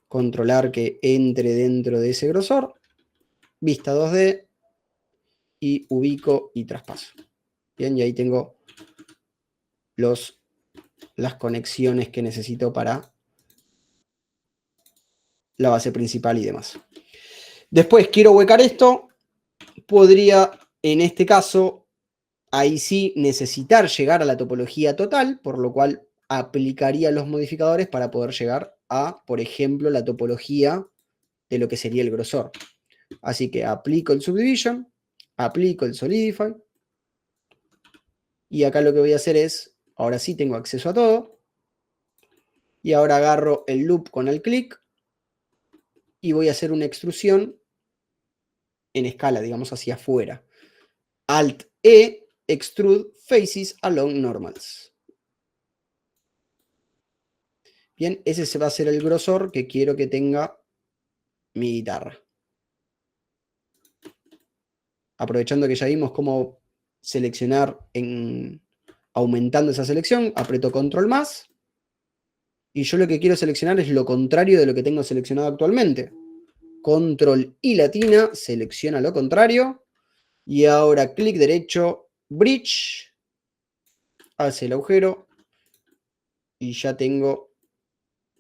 controlar que entre dentro de ese grosor, vista 2D, y ubico y traspaso. Bien, y ahí tengo las conexiones que necesito para la base principal y demás. Después quiero huecar esto, podría en este caso, ahí sí necesitar llegar a la topología total, por lo cual aplicaría los modificadores para poder llegar a, por ejemplo, la topología de lo que sería el grosor. Así que aplico el Subdivision, aplico el Solidify, y acá lo que voy a hacer es, ahora sí tengo acceso a todo, y ahora agarro el loop con el clic, y voy a hacer una extrusión en escala, digamos hacia afuera. Alt-E, Extrude Faces Along Normals. Bien, ese va a ser el grosor que quiero que tenga mi guitarra. Aprovechando que ya vimos cómo seleccionar aumentando esa selección, aprieto control más. Y yo lo que quiero seleccionar es lo contrario de lo que tengo seleccionado actualmente. Control y latina, selecciona lo contrario. Y ahora clic derecho, bridge, hace el agujero. Y ya tengo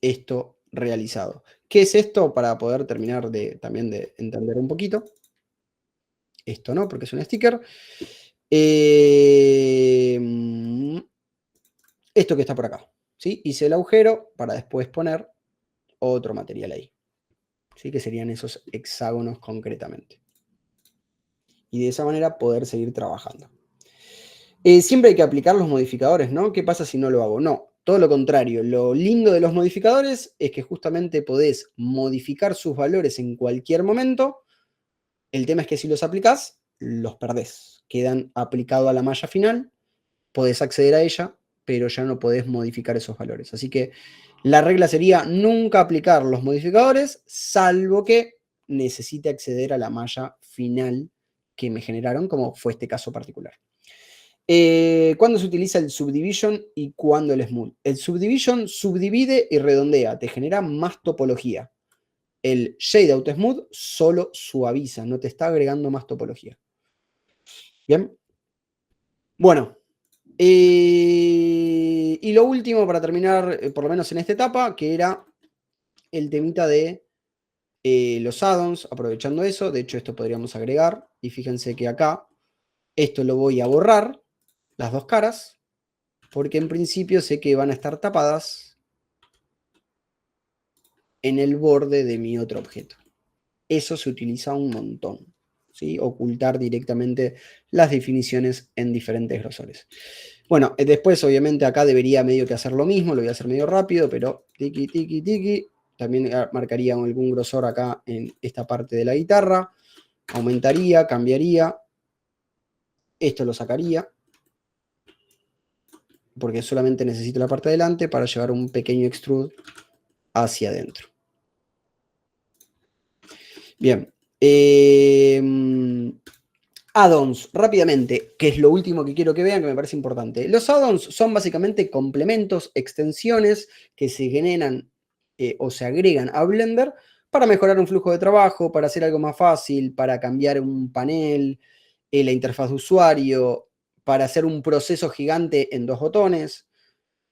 esto realizado. ¿Qué es esto? Para poder terminar también de entender un poquito. Esto no, porque es un sticker. Esto que está por acá. ¿Sí? Hice el agujero para después poner otro material ahí. ¿Sí? Que serían esos hexágonos concretamente. Y de esa manera poder seguir trabajando. Siempre hay que aplicar los modificadores, ¿no? ¿Qué pasa si no lo hago? No, todo lo contrario. Lo lindo de los modificadores es que justamente podés modificar sus valores en cualquier momento. El tema es que si los aplicás, los perdés. Quedan aplicados a la malla final, podés acceder a ella, pero ya no podés modificar esos valores. Así que la regla sería nunca aplicar los modificadores, salvo que necesite acceder a la malla final que me generaron, como fue este caso particular. ¿Cuándo se utiliza el subdivision y cuándo el smooth? El subdivision subdivide y redondea, te genera más topología. El shade out smooth solo suaviza, no te está agregando más topología. Bien. Bueno. Y lo último para terminar, por lo menos en esta etapa, que era el temita de los add-ons, aprovechando eso. De hecho, esto podríamos agregar. Y fíjense que acá, esto lo voy a borrar, las dos caras, porque en principio sé que van a estar tapadas en el borde de mi otro objeto. Eso se utiliza un montón, ¿sí? Ocultar directamente las definiciones en diferentes grosores. Bueno, después obviamente acá debería medio que hacer lo mismo, lo voy a hacer medio rápido, pero tiki, tiki, tiki. También marcaría algún grosor acá en esta parte de la guitarra. Aumentaría, cambiaría. Esto lo sacaría, porque solamente necesito la parte de delante para llevar un pequeño extrude hacia adentro. Bien. Add-ons, rápidamente, que es lo último que quiero que vean, que me parece importante. Los add-ons son básicamente complementos, extensiones que se generan o se agregan a Blender para mejorar un flujo de trabajo, para hacer algo más fácil, para cambiar un panel, la interfaz de usuario, para hacer un proceso gigante en 2 botones.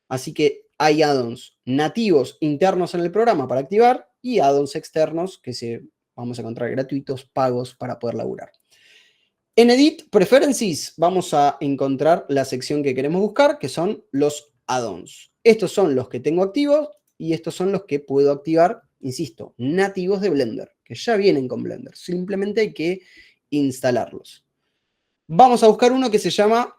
Así que hay add-ons nativos internos en el programa para activar y add-ons externos que vamos a encontrar gratuitos, pagos para poder laburar. En Edit Preferences vamos a encontrar la sección que queremos buscar, que son los add-ons. Estos son los que tengo activos y estos son los que puedo activar, insisto, nativos de Blender, que ya vienen con Blender. Simplemente hay que instalarlos. Vamos a buscar uno que se llama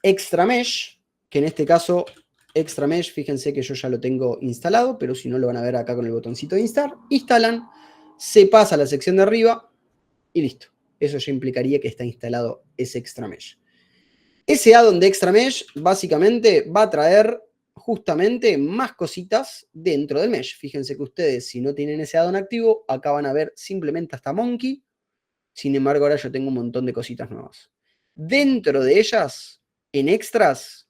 Extra Mesh, que en este caso, Extra Mesh, fíjense que yo ya lo tengo instalado, pero si no lo van a ver acá con el botoncito de instalar. Instalan, se pasa a la sección de arriba y listo. Eso ya implicaría que está instalado ese Extra Mesh. Ese add-on de Extra Mesh básicamente va a traer justamente más cositas dentro del mesh. Fíjense que ustedes, si no tienen ese add-on activo, acá van a ver simplemente hasta Monkey. Sin embargo, ahora yo tengo un montón de cositas nuevas. Dentro de ellas, en extras,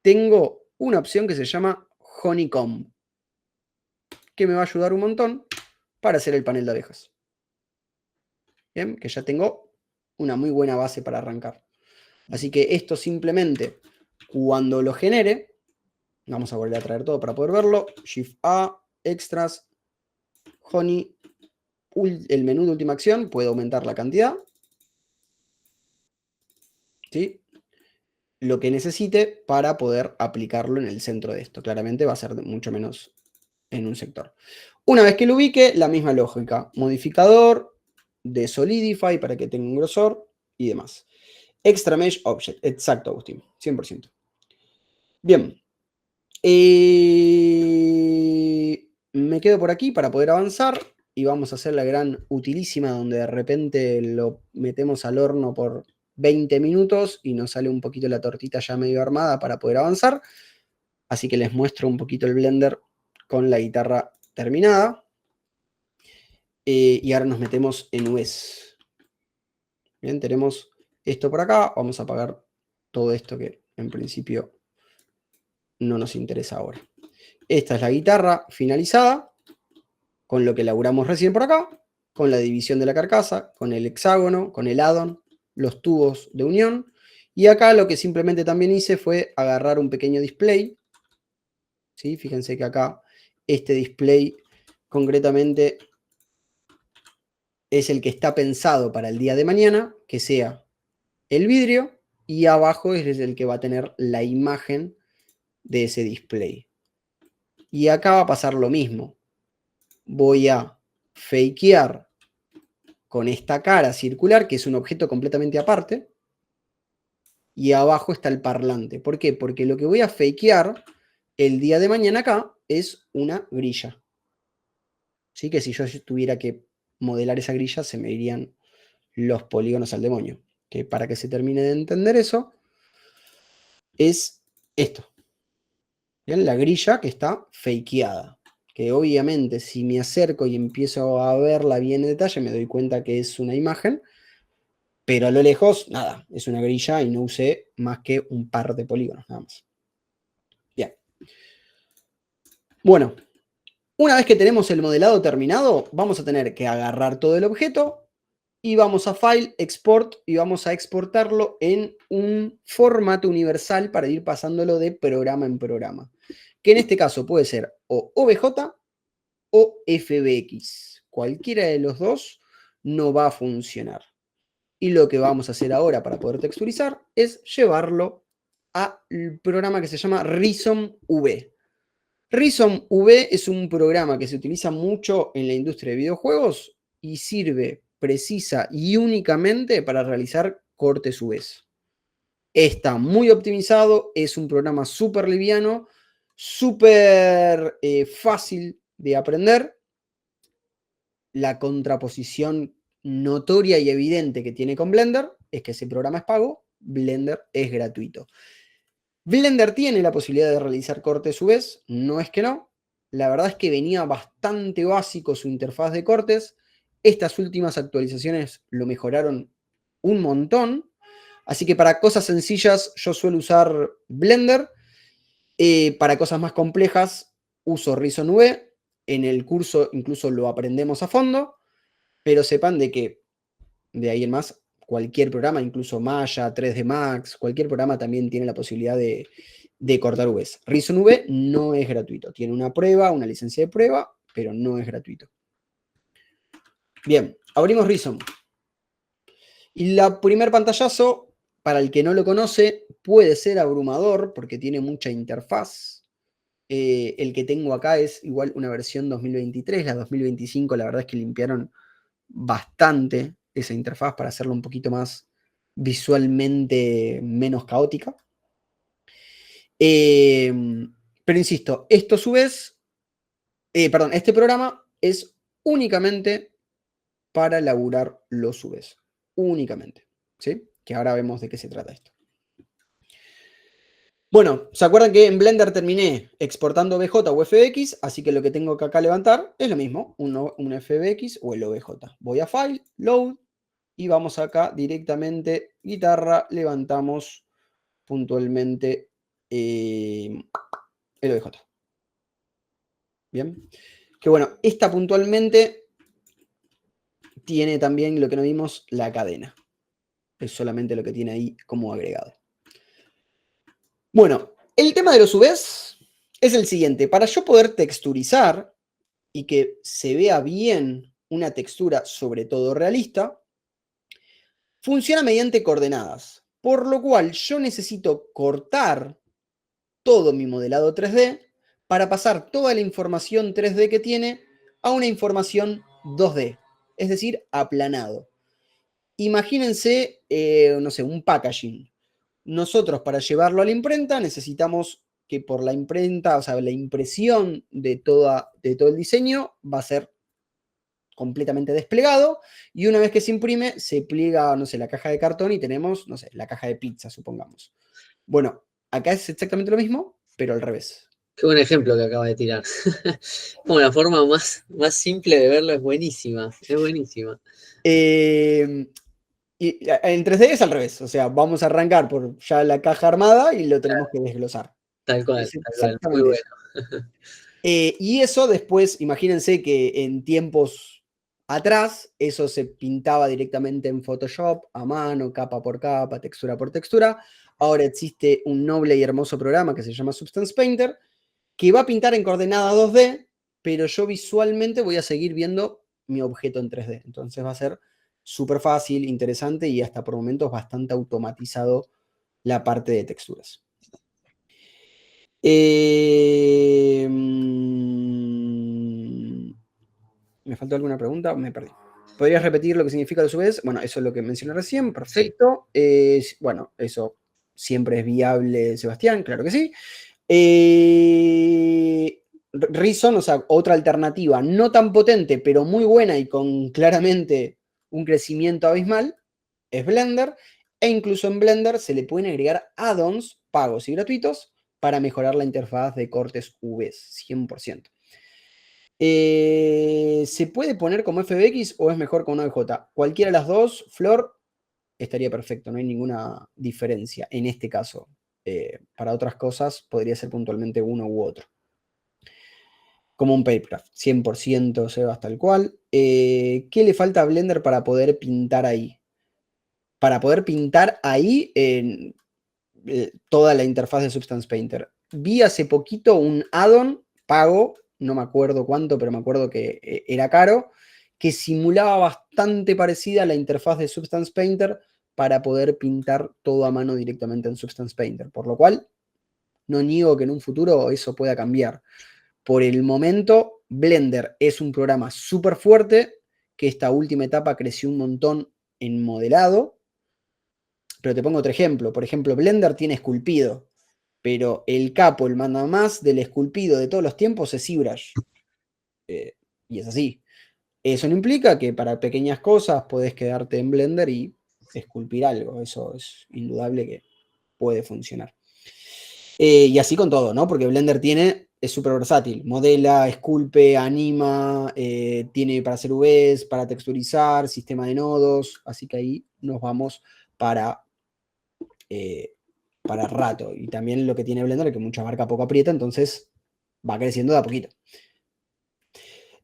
tengo una opción que se llama Honeycomb, que me va a ayudar un montón para hacer el panel de abejas. Bien, que ya tengo una muy buena base para arrancar. Así que esto simplemente, cuando lo genere, vamos a volver a traer todo para poder verlo. Shift A, extras, Honey, el menú de última acción, puede aumentar la cantidad. ¿Sí? Lo que necesite para poder aplicarlo en el centro de esto. Claramente va a ser mucho menos en un sector. Una vez que lo ubique, la misma lógica. Modificador de Solidify para que tenga un grosor y demás. Extra Mesh Object. Exacto, Agustín. 100%. Bien. Me quedo por aquí para poder avanzar y vamos a hacer la gran utilísima donde de repente lo metemos al horno por 20 minutos y nos sale un poquito la tortita ya medio armada para poder avanzar. Así que les muestro un poquito el Blender con la guitarra terminada. Y ahora nos metemos en UVs. Bien, tenemos esto por acá. Vamos a apagar todo esto que en principio no nos interesa ahora. Esta es la guitarra finalizada, con lo que elaboramos recién por acá, con la división de la carcasa, con el hexágono, con el addon, los tubos de unión. Y acá lo que simplemente también hice fue agarrar un pequeño display. ¿Sí? Fíjense que acá este display concretamente es el que está pensado para el día de mañana, que sea el vidrio, y abajo es el que va a tener la imagen de ese display. Y acá va a pasar lo mismo. Voy a fakear con esta cara circular, que es un objeto completamente aparte, y abajo está el parlante. ¿Por qué? Porque lo que voy a fakear el día de mañana acá es una grilla. ¿Sí? Que si yo tuviera que modelar esa grilla, se me irían los polígonos al demonio. Que para que se termine de entender eso, es esto. ¿Bien? La grilla que está fakeada. Que obviamente si me acerco y empiezo a verla bien en detalle, me doy cuenta que es una imagen, pero a lo lejos, nada, es una grilla y no usé más que un par de polígonos, nada más. Bien. Bueno, una vez que tenemos el modelado terminado, vamos a tener que agarrar todo el objeto y vamos a File, Export, y vamos a exportarlo en un formato universal para ir pasándolo de programa en programa. Que en este caso puede ser o OBJ o FBX. Cualquiera de los dos no va a funcionar. Y lo que vamos a hacer ahora para poder texturizar es llevarlo al programa que se llama Reason V. Reason V es un programa que se utiliza mucho en la industria de videojuegos y sirve precisa y únicamente para realizar cortes UVs. Está muy optimizado, es un programa súper liviano, súper fácil de aprender. La contraposición notoria y evidente que tiene con Blender es que ese programa es pago, Blender es gratuito. Blender tiene la posibilidad de realizar cortes UVs, no es que no. La verdad es que venía bastante básico su interfaz de cortes. Estas últimas actualizaciones lo mejoraron un montón. Así que para cosas sencillas yo suelo usar Blender. Para cosas más complejas uso Reason V. En el curso incluso lo aprendemos a fondo. Pero sepan de que de ahí en más cualquier programa, incluso Maya, 3D Max, cualquier programa también tiene la posibilidad de cortar UVs. Reason V no es gratuito. Tiene una prueba, una licencia de prueba, pero no es gratuito. Bien, abrimos Reason. Y la primer pantallazo, para el que no lo conoce, puede ser abrumador porque tiene mucha interfaz. El que tengo acá es igual una versión 2023. La 2025 la verdad es que limpiaron bastante esa interfaz para hacerla un poquito más visualmente menos caótica. Pero insisto, esto a su vez, este programa es únicamente para elaborar los UVs. Únicamente. ¿Sí? Que ahora vemos de qué se trata esto. Bueno, ¿se acuerdan que en Blender terminé exportando OBJ o FBX? Así que lo que tengo que acá levantar es lo mismo, un FBX o el OBJ. Voy a File, Load, y vamos acá directamente, guitarra, levantamos puntualmente el OBJ. Bien. Que bueno, esta puntualmente tiene también lo que no vimos, la cadena. Es solamente lo que tiene ahí como agregado. Bueno, el tema de los UVs es el siguiente. Para yo poder texturizar y que se vea bien una textura, sobre todo realista, funciona mediante coordenadas. Por lo cual yo necesito cortar todo mi modelado 3D para pasar toda la información 3D que tiene a una información 2D. Es decir, aplanado. Imagínense, no sé, un packaging. Nosotros para llevarlo a la imprenta necesitamos que por la imprenta, o sea, la impresión de todo el diseño va a ser completamente desplegado y una vez que se imprime se pliega, no sé, la caja de cartón y tenemos, no sé, la caja de pizza, supongamos. Bueno, acá es exactamente lo mismo, pero al revés. Qué buen ejemplo que acaba de tirar. Como la forma más simple de verlo es buenísima, es buenísima. Y en 3D es al revés, o sea, vamos a arrancar por ya la caja armada y lo tenemos que desglosar. Tal cual, Es tal cual, muy exactamente bueno. eso. Y eso después, imagínense que en tiempos atrás, eso se pintaba directamente en Photoshop, a mano, capa por capa, textura por textura. Ahora existe un noble y hermoso programa que se llama Substance Painter, que va a pintar en coordenada 2D, pero yo visualmente voy a seguir viendo mi objeto en 3D. Entonces va a ser súper fácil, interesante y hasta por momentos bastante automatizado la parte de texturas. ¿Me faltó alguna pregunta? Me perdí. ¿Podrías repetir lo que significa a su vez? Bueno, eso es lo que mencioné recién, perfecto. Sí. Bueno, eso siempre es viable, Sebastián, claro que sí. Reason, o sea, otra alternativa no tan potente, pero muy buena y con claramente un crecimiento abismal, es Blender. E incluso en Blender se le pueden agregar add-ons pagos y gratuitos para mejorar la interfaz de cortes UV, 100%. ¿Se puede poner como FBX o es mejor con una OBJ? Cualquiera de las dos, Flor, estaría perfecto, no hay ninguna diferencia en este caso. Para otras cosas podría ser puntualmente uno u otro. Como un Papercraft, 100% Sebas tal cual. ¿Qué le falta a Blender para poder pintar ahí? Para poder pintar ahí toda la interfaz de Substance Painter. Vi hace poquito un add-on pago, no me acuerdo cuánto, pero me acuerdo que era caro, que simulaba bastante parecida a la interfaz de Substance Painter para poder pintar todo a mano directamente en Substance Painter. Por lo cual, no niego que en un futuro eso pueda cambiar. Por el momento, Blender es un programa súper fuerte, que esta última etapa creció un montón en modelado. Pero te pongo otro ejemplo. Por ejemplo, Blender tiene esculpido, pero el capo, el mandamás del esculpido de todos los tiempos es ZBrush. Y es así. Eso no implica que para pequeñas cosas podés quedarte en Blender y esculpir algo. Eso es indudable que puede funcionar. Y así con todo, ¿no? Porque Blender es súper versátil. Modela, esculpe, anima, tiene para hacer UVs, para texturizar, sistema de nodos. Así que ahí nos vamos para rato. Y también lo que tiene Blender es que mucha marca poco aprieta, entonces va creciendo de a poquito.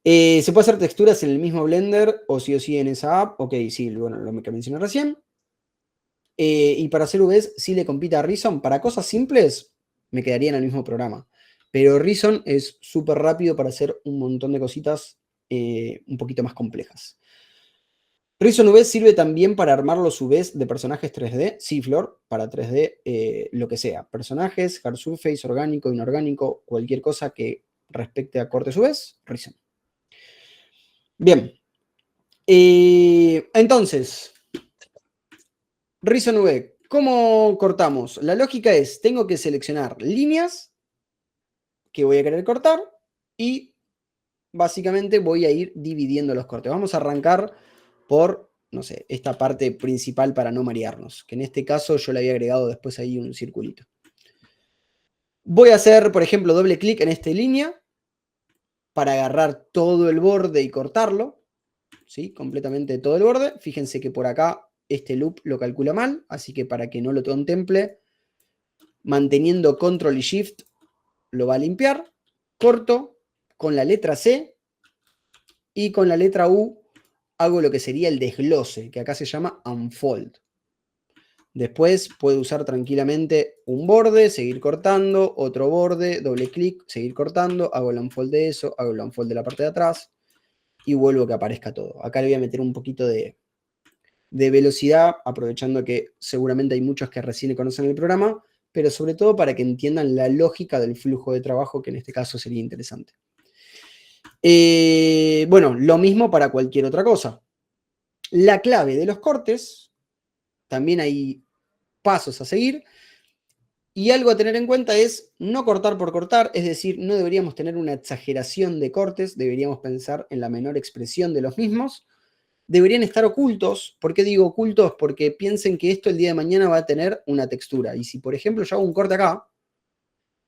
¿Se puede hacer texturas en el mismo Blender o sí en esa app? Ok, sí, bueno, lo que mencioné recién. Y para hacer UVs, sí le compite a Reason. Para cosas simples, me quedaría en el mismo programa. Pero Reason es súper rápido para hacer un montón de cositas un poquito más complejas. Reason UV sirve también para armar los UVs de personajes 3D. Sí, Flor, para 3D, lo que sea. Personajes, hard surface, orgánico, inorgánico, cualquier cosa que respecte a cortes UVs, Reason. Bien. Entonces, Reason UV, ¿cómo cortamos? La lógica es, tengo que seleccionar líneas que voy a querer cortar y básicamente voy a ir dividiendo los cortes. Vamos a arrancar por, no sé, esta parte principal para no marearnos, que en este caso yo le había agregado después ahí un circulito. Voy a hacer, por ejemplo, doble clic en esta línea para agarrar todo el borde y cortarlo, ¿sí? Completamente todo el borde. Fíjense que por acá este loop lo calcula mal, así que para que no lo contemple, manteniendo control y shift, lo va a limpiar. Corto con la letra C y con la letra U hago lo que sería el desglose, que acá se llama unfold. Después puedo usar tranquilamente un borde, seguir cortando, otro borde, doble clic, seguir cortando, hago el unfold de eso, hago el unfold de la parte de atrás y vuelvo a que aparezca todo. Acá le voy a meter un poquito de velocidad, aprovechando que seguramente hay muchos que recién conocen el programa, pero sobre todo para que entiendan la lógica del flujo de trabajo, que en este caso sería interesante. Bueno, lo mismo para cualquier otra cosa. La clave de los cortes, también hay pasos a seguir, y algo a tener en cuenta es no cortar por cortar, es decir, no deberíamos tener una exageración de cortes, deberíamos pensar en la menor expresión de los mismos. Deberían estar ocultos. ¿Por qué digo ocultos? Porque piensen que esto el día de mañana va a tener una textura. Y si, por ejemplo, yo hago un corte acá,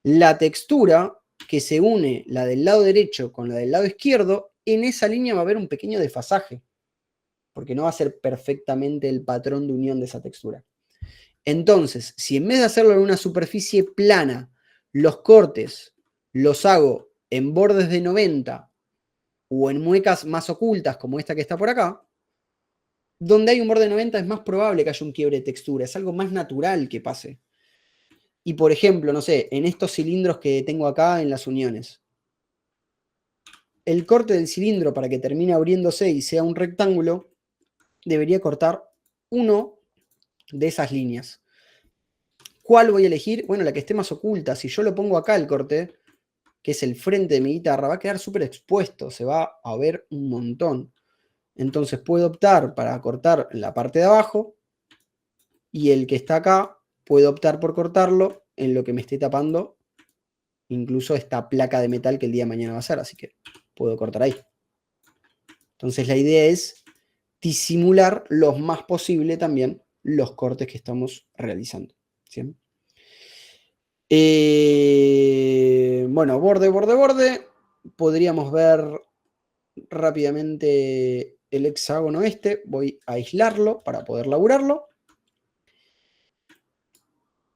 la textura que se une la del lado derecho con la del lado izquierdo, en esa línea va a haber un pequeño desfasaje, porque no va a ser perfectamente el patrón de unión de esa textura. Entonces, si en vez de hacerlo en una superficie plana, los cortes los hago en bordes de 90 o en muecas más ocultas como esta que está por acá, donde hay un borde de 90 es más probable que haya un quiebre de textura, es algo más natural que pase. Y por ejemplo, no sé, en estos cilindros que tengo acá en las uniones, el corte del cilindro para que termine abriéndose y sea un rectángulo, debería cortar uno de esas líneas. ¿Cuál voy a elegir? Bueno, la que esté más oculta. Si yo lo pongo acá el corte, que es el frente de mi guitarra, va a quedar súper expuesto, se va a ver un montón. Entonces puedo optar para cortar la parte de abajo y el que está acá puedo optar por cortarlo en lo que me esté tapando incluso esta placa de metal que el día de mañana va a ser, así que puedo cortar ahí. Entonces la idea es disimular lo más posible también los cortes que estamos realizando. ¿Sí? Bueno, borde, borde, borde. Podríamos ver rápidamente el hexágono este. Voy a aislarlo para poder laburarlo.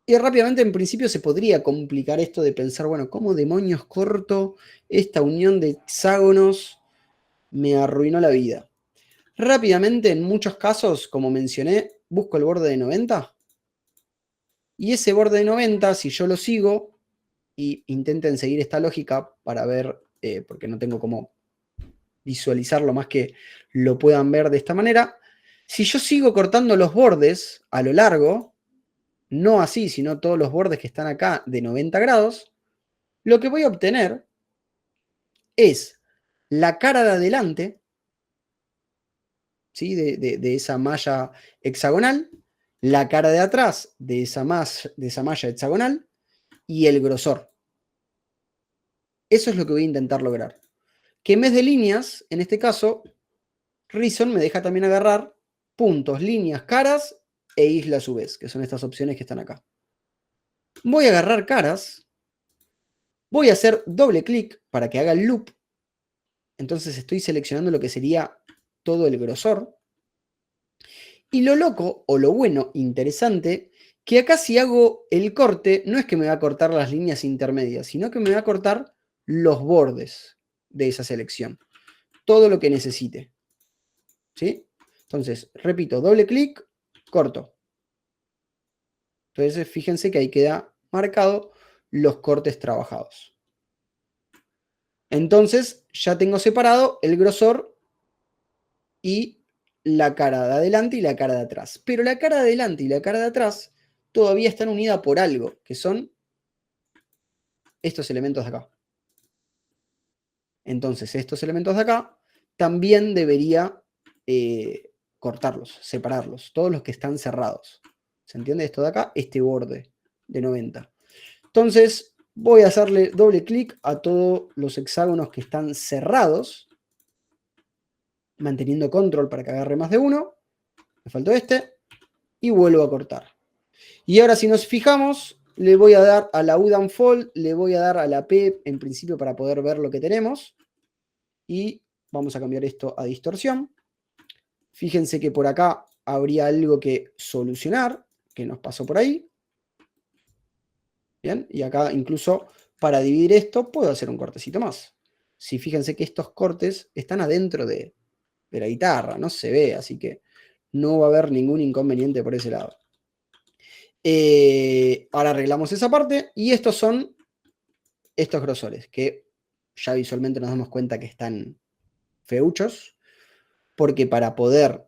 Y rápidamente, en principio, se podría complicar esto de pensar, bueno, ¿cómo demonios corto esta unión de hexágonos? Me arruinó la vida. Rápidamente, en muchos casos, como mencioné, busco el borde de 90. Y ese borde de 90, si yo lo sigo, y intenten seguir esta lógica para ver, porque no tengo cómo visualizarlo más que lo puedan ver de esta manera. Si yo sigo cortando los bordes a lo largo, no así, sino todos los bordes que están acá de 90 grados, lo que voy a obtener es la cara de adelante, ¿sí? de esa malla hexagonal, la cara de atrás de esa malla hexagonal y el grosor. Eso es lo que voy a intentar lograr. Que en vez de líneas, en este caso, Reason me deja también agarrar puntos, líneas, caras e isla a su vez, que son estas opciones que están acá. Voy a agarrar caras, voy a hacer doble clic para que haga el loop. Entonces estoy seleccionando lo que sería todo el grosor. Y lo loco, o lo bueno, interesante, que acá si hago el corte, no es que me va a cortar las líneas intermedias, sino que me va a cortar los bordes de esa selección. Todo lo que necesite. ¿Sí? Entonces, repito, doble clic, corto. Entonces, fíjense que ahí queda marcado los cortes trabajados. Entonces, ya tengo separado el grosor y la cara de adelante y la cara de atrás. Pero la cara de adelante y la cara de atrás todavía están unidas por algo, que son estos elementos de acá. Entonces, estos elementos de acá también debería cortarlos, separarlos, todos los que están cerrados. ¿Se entiende esto de acá? Este borde de 90. Entonces, voy a hacerle doble clic a todos los hexágonos que están cerrados, manteniendo control para que agarre más de uno. Me faltó este. Y vuelvo a cortar. Y ahora si nos fijamos, le voy a dar a la U Unfold, le voy a dar a la P en principio para poder ver lo que tenemos. Y vamos a cambiar esto a distorsión. Fíjense que por acá habría algo que solucionar, que nos pasó por ahí. Bien, y acá incluso para dividir esto puedo hacer un cortecito más. Si fíjense que estos cortes están adentro de la guitarra, no se ve, así que no va a haber ningún inconveniente por ese lado. Ahora arreglamos esa parte y estos son estos grosores, que ya visualmente nos damos cuenta que están feuchos, porque para poder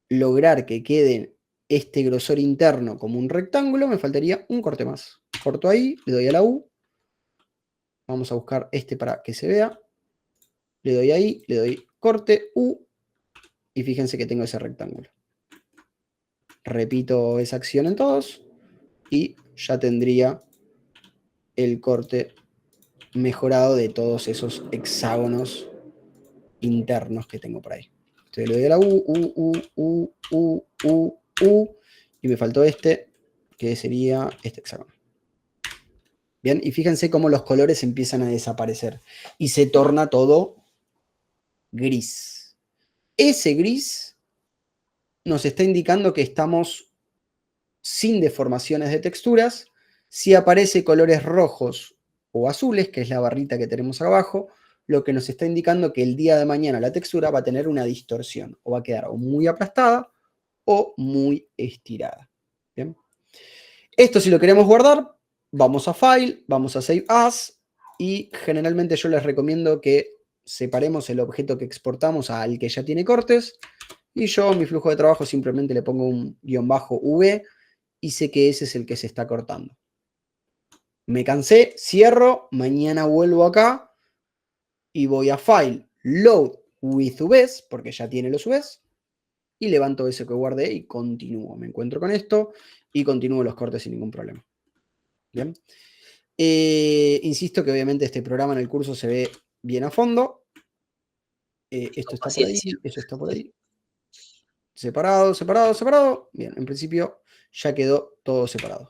lograr que quede este grosor interno como un rectángulo, me faltaría un corte más. Corto ahí, le doy a la U, vamos a buscar este para que se vea, le doy ahí, le doy corte, U, y fíjense que tengo ese rectángulo. Repito esa acción en todos, y ya tendría el corte mejorado de todos esos hexágonos internos que tengo por ahí. Entonces le doy a la U, y me faltó este, que sería este hexágono. Bien, y fíjense cómo los colores empiezan a desaparecer y se torna todo gris. Ese gris nos está indicando que estamos sin deformaciones de texturas. Si aparece colores rojos o azules, que es la barrita que tenemos abajo, lo que nos está indicando que el día de mañana la textura va a tener una distorsión, o va a quedar o muy aplastada o muy estirada. ¿Bien? Esto, si lo queremos guardar, vamos a File, vamos a Save As, y generalmente yo les recomiendo que separemos el objeto que exportamos al que ya tiene cortes, y yo en mi flujo de trabajo simplemente le pongo un -V y sé que ese es el que se está cortando. Me cansé, cierro, mañana vuelvo acá y voy a File, Load with UVs, porque ya tiene los UVs, y levanto ese que guardé y continúo. Me encuentro con esto y continúo los cortes sin ningún problema. Bien. Insisto que obviamente este programa en el curso se ve bien a fondo. Esto está por ahí, esto está por ahí. Separado, separado, separado. Bien, en principio ya quedó todo separado.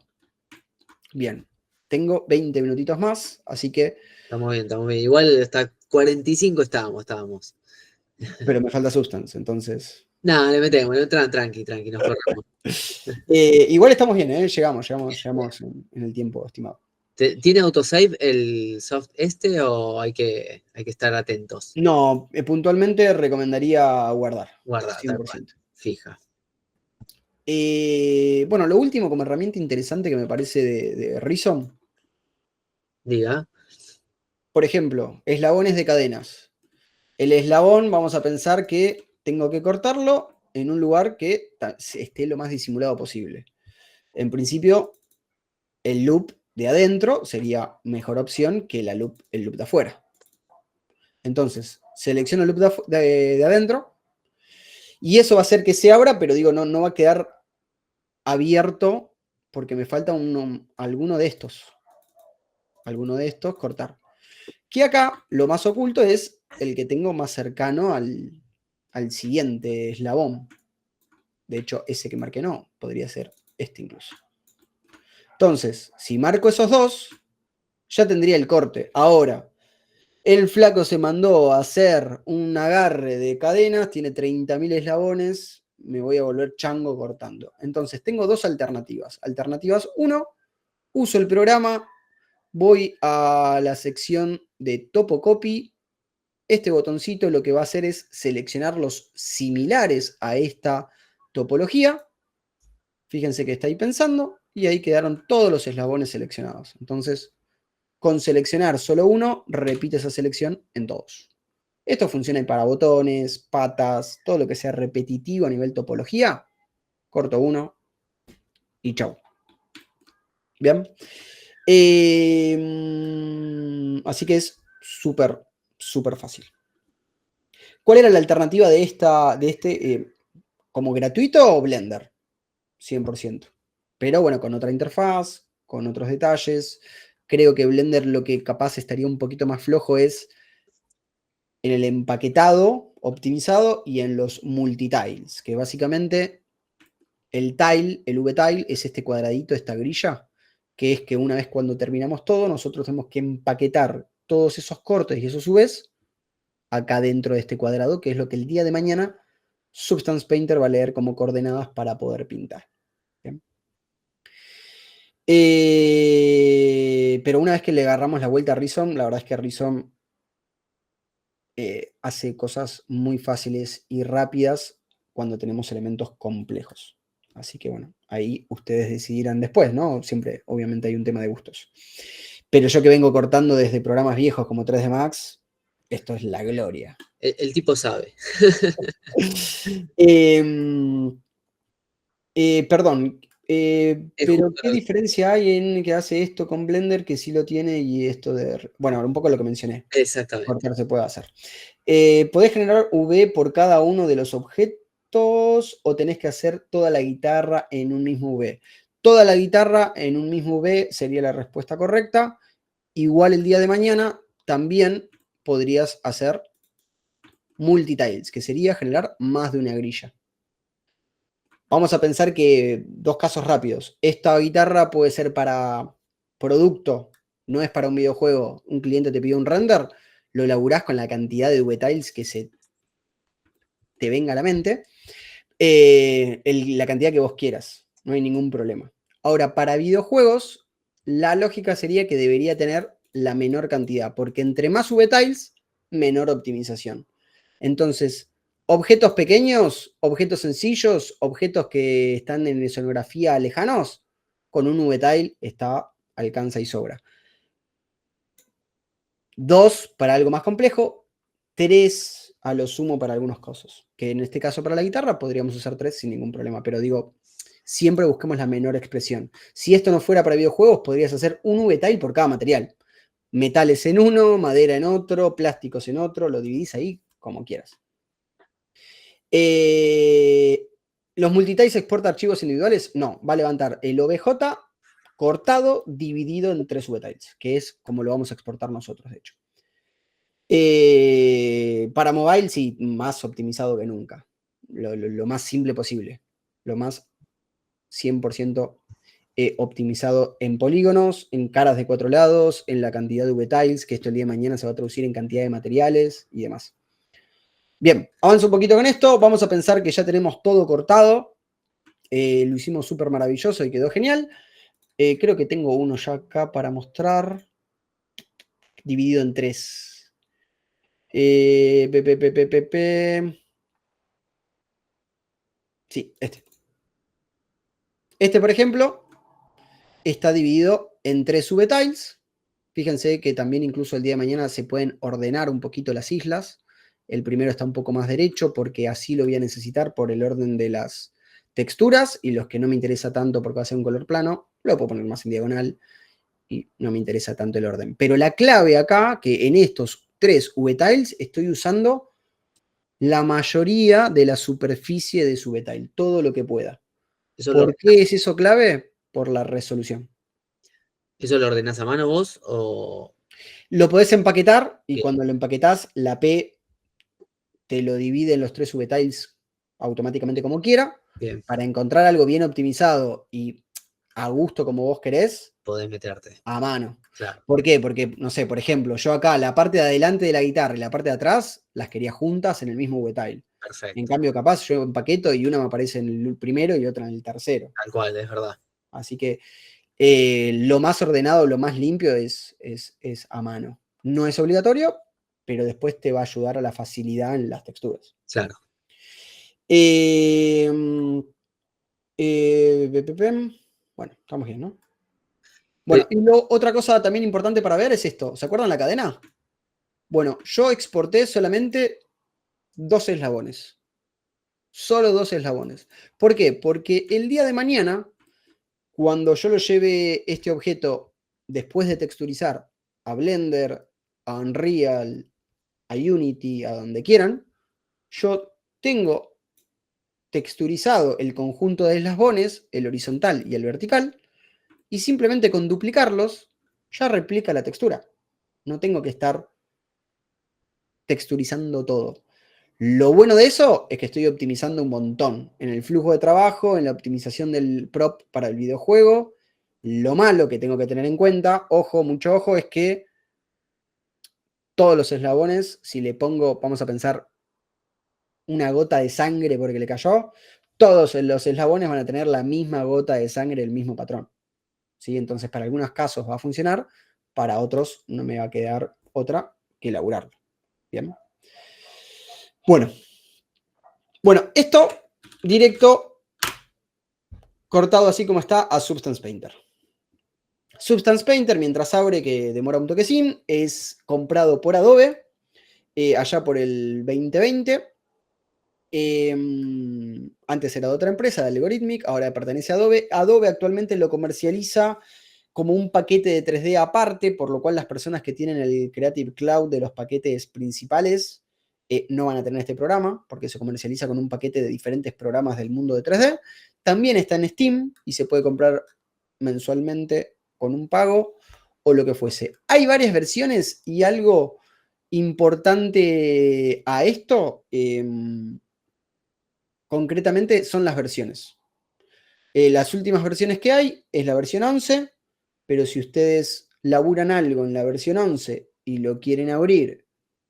Bien, tengo 20 minutitos más, así que... Estamos bien, estamos bien. Igual hasta 45 estábamos. Pero me falta Substance, entonces... Nada, le metemos, tranqui, nos corremos. Igual estamos bien, ¿eh? Llegamos en el tiempo estimado. ¿Tiene autosave el soft este o hay que estar atentos? No, puntualmente recomendaría guardar. Guarda, 100%. Fija. Bueno, lo último como herramienta interesante que me parece de Reason. Diga. Por ejemplo, eslabones de cadenas. El eslabón, vamos a pensar que tengo que cortarlo en un lugar que esté lo más disimulado posible. En principio, el loop de adentro sería mejor opción que el loop de afuera. Entonces, selecciono el loop de adentro y eso va a hacer que se abra, pero digo, no va a quedar abierto porque me falta alguno de estos. Alguno de estos, cortar. Que acá lo más oculto es el que tengo más cercano al siguiente eslabón. De hecho, ese que marqué no, podría ser este incluso. Entonces, si marco esos dos, ya tendría el corte. Ahora, el flaco se mandó a hacer un agarre de cadenas, tiene 30.000 eslabones, me voy a volver chango cortando. Entonces, tengo dos alternativas. Alternativas 1, uso el programa, voy a la sección de Topocopy. Este botoncito lo que va a hacer es seleccionar los similares a esta topología. Fíjense que está ahí pensando y ahí quedaron todos los eslabones seleccionados. Entonces, con seleccionar solo uno, repite esa selección en todos. Esto funciona para botones, patas, todo lo que sea repetitivo a nivel topología. Corto uno y chau. Bien. Así que es súper, súper fácil. ¿Cuál era la alternativa de este como gratuito o Blender? 100%. Pero bueno, con otra interfaz, con otros detalles. Creo que Blender lo que capaz estaría un poquito más flojo es en el empaquetado, optimizado y en los multitiles, que básicamente el tile, el V-tile, es este cuadradito, esta grilla, que es que una vez cuando terminamos todo, nosotros tenemos que empaquetar todos esos cortes y esos Vs acá dentro de este cuadrado, que es lo que el día de mañana Substance Painter va a leer como coordenadas para poder pintar. ¿Bien? Pero una vez que le agarramos la vuelta a Reason, la verdad es que Reason hace cosas muy fáciles y rápidas cuando tenemos elementos complejos. Así que bueno, ahí ustedes decidirán después, ¿no? Siempre, obviamente, hay un tema de gustos. Pero yo que vengo cortando desde programas viejos como 3D Max, esto es la gloria. El tipo sabe. Perdón, pero ¿qué diferencia hay en que hace esto con Blender que sí lo tiene y esto de... Bueno, un poco lo que mencioné. Exactamente. Cortar se puede hacer. ¿Podés generar V por cada uno de los objetos o tenés que hacer toda la guitarra en un mismo V? Toda la guitarra en un mismo V sería la respuesta correcta. Igual el día de mañana también podrías hacer multitiles, que sería generar más de una grilla. Vamos a pensar que dos casos rápidos. Esta guitarra puede ser para producto no es para un videojuego, un cliente te pide un render, lo elaborás con la cantidad de VTiles que se te venga a la mente, la cantidad que vos quieras, no hay ningún problema. Ahora, para videojuegos, la lógica sería que debería tener la menor cantidad, porque entre más VTiles, menor optimización. Entonces, objetos pequeños, objetos sencillos, objetos que están en escenografía lejanos, con un VTile alcanza y sobra. 2 para algo más complejo, 3 a lo sumo para algunos casos. Que en este caso para la guitarra podríamos usar 3 sin ningún problema, pero digo, siempre busquemos la menor expresión. Si esto no fuera para videojuegos, podrías hacer un VTile por cada material. Metales en uno, madera en otro, plásticos en otro, lo dividís ahí como quieras. ¿Los multitiles exporta archivos individuales? No, va a levantar el OBJ cortado dividido en 3 VTiles, que es como lo vamos a exportar nosotros, de hecho. Para mobile, sí, más optimizado que nunca. Lo más simple posible. Lo más 100% optimizado en polígonos, en caras de 4 lados, en la cantidad de VTiles, que esto el día de mañana se va a traducir en cantidad de materiales y demás. Bien, avanzo un poquito con esto. Vamos a pensar que ya tenemos todo cortado. Lo hicimos súper maravilloso y quedó genial. Creo que tengo uno ya acá para mostrar. Dividido en 3. Sí, este. Este, por ejemplo, está dividido en 3 VTiles. Fíjense que también incluso el día de mañana se pueden ordenar un poquito las islas. El primero está un poco más derecho porque así lo voy a necesitar por el orden de las texturas, y los que no me interesa tanto porque va a ser un color plano, lo puedo poner más en diagonal y no me interesa tanto el orden. Pero la clave acá, que en estos 3 VTiles estoy usando la mayoría de la superficie de su VTile, todo lo que pueda. ¿Por qué es eso clave? Por la resolución. ¿Eso lo ordenás a mano vos o...? Lo podés empaquetar y Bien. cuando lo empaquetás, la P te lo divide en los 3 VTiles automáticamente como quiera. Bien. Para encontrar algo bien optimizado y a gusto como vos querés, podés meterte. a mano. Claro. ¿Por qué? Porque, no sé, por ejemplo, yo acá la parte de adelante de la guitarra y la parte de atrás las quería juntas en el mismo VTile. Perfecto. En cambio, capaz yo empaqueto y una me aparece en el primero y otra en el tercero. Tal cual, es verdad. Así que lo más ordenado, lo más limpio es a mano. No es obligatorio, pero después te va a ayudar a la facilidad en las texturas. Claro. Bueno, estamos bien, ¿no? Bueno, y otra cosa también importante para ver es esto. ¿Se acuerdan la cadena? Bueno, yo exporté solamente 2 eslabones. Solo 2 eslabones. ¿Por qué? Porque el día de mañana, cuando yo lo lleve este objeto después de texturizar a Blender, a Unreal, a Unity, a donde quieran, yo tengo texturizado el conjunto de eslabones, el horizontal y el vertical, y simplemente con duplicarlos ya replica la textura. No tengo que estar texturizando todo. Lo bueno de eso es que estoy optimizando un montón en el flujo de trabajo, en la optimización del prop para el videojuego. Lo malo que tengo que tener en cuenta, ojo, mucho ojo, es que todos los eslabones, si le pongo, vamos a pensar, una gota de sangre porque le cayó, todos los eslabones van a tener la misma gota de sangre, el mismo patrón. ¿Sí? Entonces, para algunos casos va a funcionar, para otros no me va a quedar otra que elaborarlo. Bien. Bueno, esto directo, cortado así como está, a Substance Painter. Substance Painter, mientras abre, que demora un toquecín, es comprado por Adobe, allá por el 2020. Antes era de otra empresa, de Algorithmic, ahora pertenece a Adobe. Adobe actualmente lo comercializa como un paquete de 3D aparte, por lo cual las personas que tienen el Creative Cloud de los paquetes principales no van a tener este programa, porque se comercializa con un paquete de diferentes programas del mundo de 3D. También está en Steam y se puede comprar mensualmente con un pago o lo que fuese. Hay varias versiones y algo importante a esto, concretamente, son las versiones. Las últimas versiones que hay es la versión 11, pero si ustedes laburan algo en la versión 11 y lo quieren abrir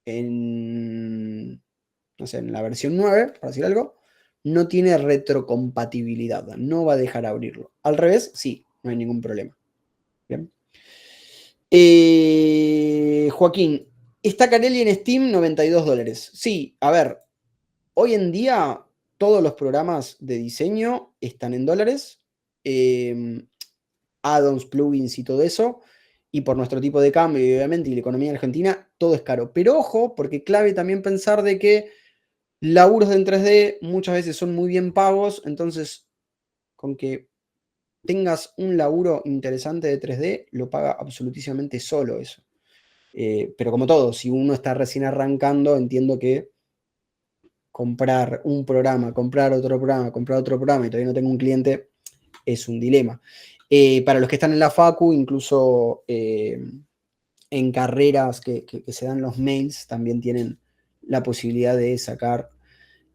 en, no sé, en la versión 9, para decir algo, no tiene retrocompatibilidad, no va a dejar abrirlo. Al revés, sí, no hay ningún problema. Bien. Joaquín, está Carelli en Steam, $92. Sí, a ver, hoy en día todos los programas de diseño están en dólares. Add-ons, plugins y todo eso. Y por nuestro tipo de cambio y obviamente y la economía argentina, todo es caro. Pero ojo, porque clave también pensar de que laburos en 3D muchas veces son muy bien pagos, entonces con que tengas un laburo interesante de 3D, lo paga absolutísimamente solo eso. Pero como todo, si uno está recién arrancando, entiendo que comprar un programa, comprar otro programa y todavía no tengo un cliente, es un dilema. Para los que están en la facu, incluso en carreras que se dan los mails, también tienen la posibilidad de sacar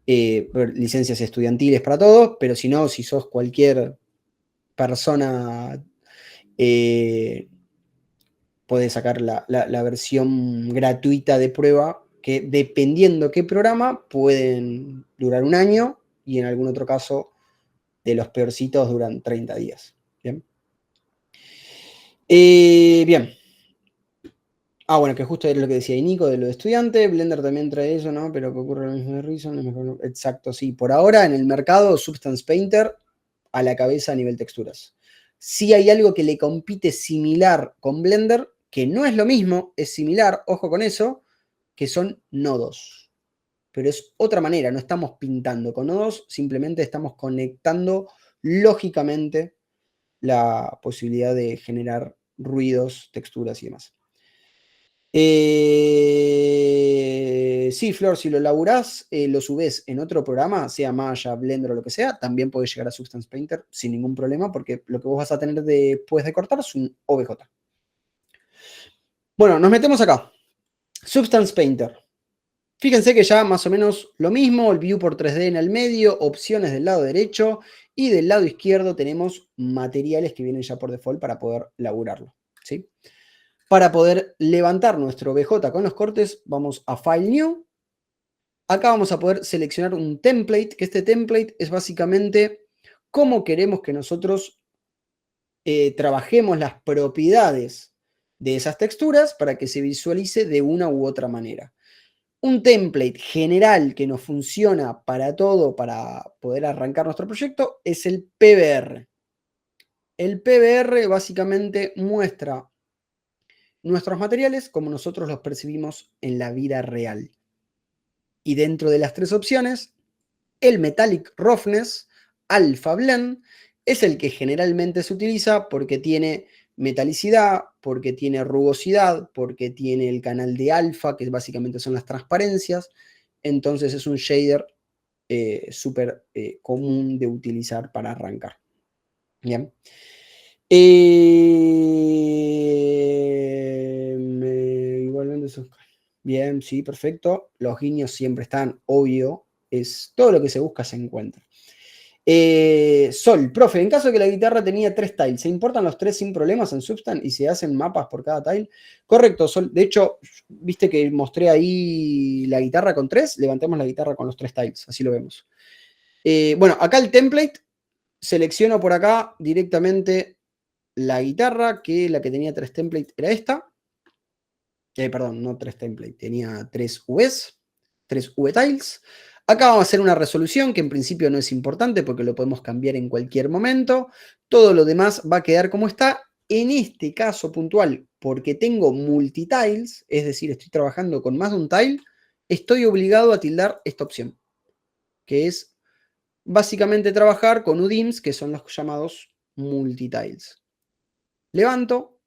licencias estudiantiles para todos, pero si no, si sos cualquier persona, podés sacar la versión gratuita de prueba, que dependiendo qué programa, pueden durar un año y en algún otro caso, de los peorcitos, duran 30 días. Bien. Bien. Ah, bueno, que justo era lo que decía Nico de lo de estudiante. Blender también trae eso, ¿no? Pero que ocurre lo mismo de Reason. Exacto, sí. Por ahora en el mercado, Substance Painter a la cabeza a nivel texturas. Sí hay algo que le compite similar con Blender, que no es lo mismo, es similar, ojo con eso, que son nodos. Pero es otra manera, no estamos pintando con nodos, simplemente estamos conectando lógicamente la posibilidad de generar ruidos, texturas y demás. Sí, Flor, si lo laburás, lo subés en otro programa, sea Maya, Blender o lo que sea, también podés llegar a Substance Painter sin ningún problema, porque lo que vos vas a tener después de cortar es un OBJ. Bueno, nos metemos acá. Substance Painter. Fíjense que ya más o menos lo mismo, el view por 3D en el medio, opciones del lado derecho y del lado izquierdo tenemos materiales que vienen ya por default para poder laburarlo, ¿sí? Para poder levantar nuestro OBJ con los cortes, vamos a File New. Acá vamos a poder seleccionar un template, que este template es básicamente cómo queremos que nosotros trabajemos las propiedades de esas texturas para que se visualice de una u otra manera. Un template general que nos funciona para todo, para poder arrancar nuestro proyecto, es el PBR. El PBR básicamente muestra nuestros materiales como nosotros los percibimos en la vida real. Y dentro de las tres opciones, el Metallic Roughness Alpha Blend es el que generalmente se utiliza porque tiene metalicidad, porque tiene rugosidad, porque tiene el canal de alfa, que básicamente son las transparencias. Entonces es un shader súper común de utilizar para arrancar. Bien. Igualmente eso. Bien, sí, perfecto. Los guiños siempre están, obvio. Es todo lo que se busca se encuentra. Sol, profe, en caso de que la guitarra tenía 3 tiles, ¿se importan los 3 sin problemas en Substance y se hacen mapas por cada tile? Correcto, Sol. De hecho, viste que mostré ahí la guitarra con 3. Levantemos la guitarra con los 3 tiles, así lo vemos. Bueno, acá el template, selecciono por acá directamente la guitarra, que la que tenía 3 templates era esta. Perdón, no 3 templates, tenía 3 Vs, 3 V-tiles. Acá vamos a hacer una resolución que en principio no es importante porque lo podemos cambiar en cualquier momento. Todo lo demás va a quedar como está. En este caso puntual, porque tengo multitiles, es decir, estoy trabajando con más de un tile, estoy obligado a tildar esta opción, que es básicamente trabajar con UDIMs, que son los llamados multitiles. Levanto,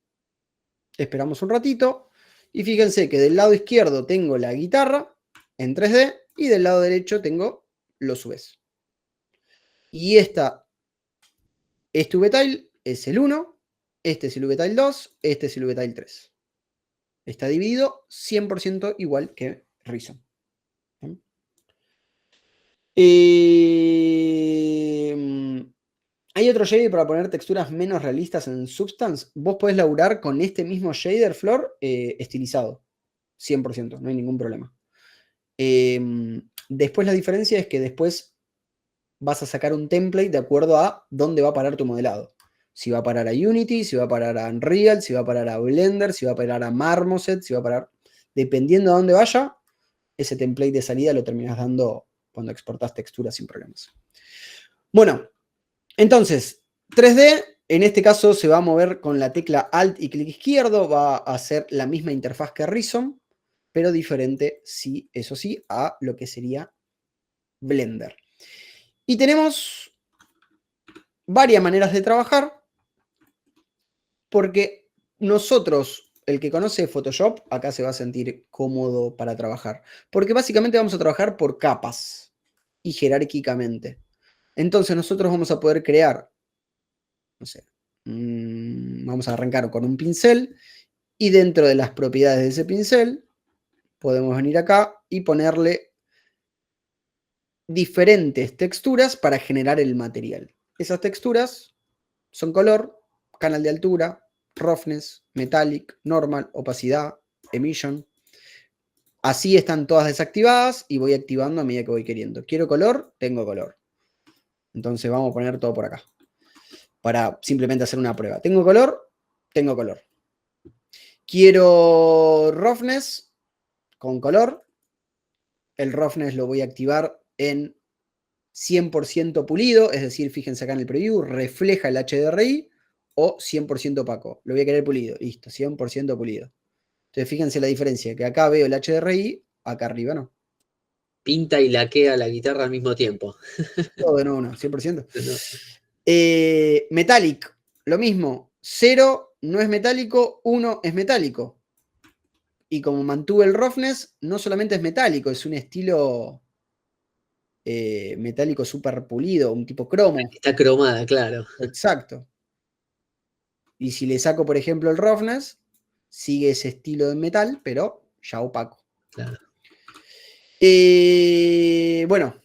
esperamos un ratito, y fíjense que del lado izquierdo tengo la guitarra en 3D y del lado derecho tengo los Vs. Y este VTile es el 1, este es el VTile 2, este es el VTile 3. Está dividido 100% igual que Reason. Hay otro shader para poner texturas menos realistas en Substance. Vos podés laburar con este mismo shader, Flor, estilizado. 100%, no hay ningún problema. Después la diferencia es que después vas a sacar un template de acuerdo a dónde va a parar tu modelado. Si va a parar a Unity, si va a parar a Unreal, si va a parar a Blender, si va a parar a Marmoset, si va a parar... Dependiendo de dónde vaya, ese template de salida lo terminás dando cuando exportás texturas sin problemas. Bueno, entonces, 3D, en este caso se va a mover con la tecla Alt y clic izquierdo, va a hacer la misma interfaz que Reason, pero diferente, sí, eso sí, a lo que sería Blender. Y tenemos varias maneras de trabajar, porque nosotros, el que conoce Photoshop, acá se va a sentir cómodo para trabajar, porque básicamente vamos a trabajar por capas y jerárquicamente. Entonces nosotros vamos a poder crear, no sé, vamos a arrancar con un pincel y dentro de las propiedades de ese pincel podemos venir acá y ponerle diferentes texturas para generar el material. Esas texturas son color, canal de altura, roughness, metallic, normal, opacidad, emission. Así están todas desactivadas y voy activando a medida que voy queriendo. Quiero color, tengo color. Entonces vamos a poner todo por acá. Para simplemente hacer una prueba. ¿Tengo color? Tengo color. Quiero roughness con color. El roughness lo voy a activar en 100% pulido, es decir, fíjense acá en el preview, refleja el HDRI o 100% opaco. Lo voy a querer pulido, listo, 100% pulido. Entonces fíjense la diferencia, que acá veo el HDRI, acá arriba no. Pinta y laquea la guitarra al mismo tiempo. Todo de nuevo, no, 100%. No. Metallic, lo mismo, 0 no es metálico, 1 es metálico. Y como mantuve el roughness, no solamente es metálico, es un estilo metálico súper pulido, un tipo cromo. Está cromada, claro. Exacto. Y si le saco, por ejemplo, el roughness, sigue ese estilo de metal, pero ya opaco. Claro. Bueno,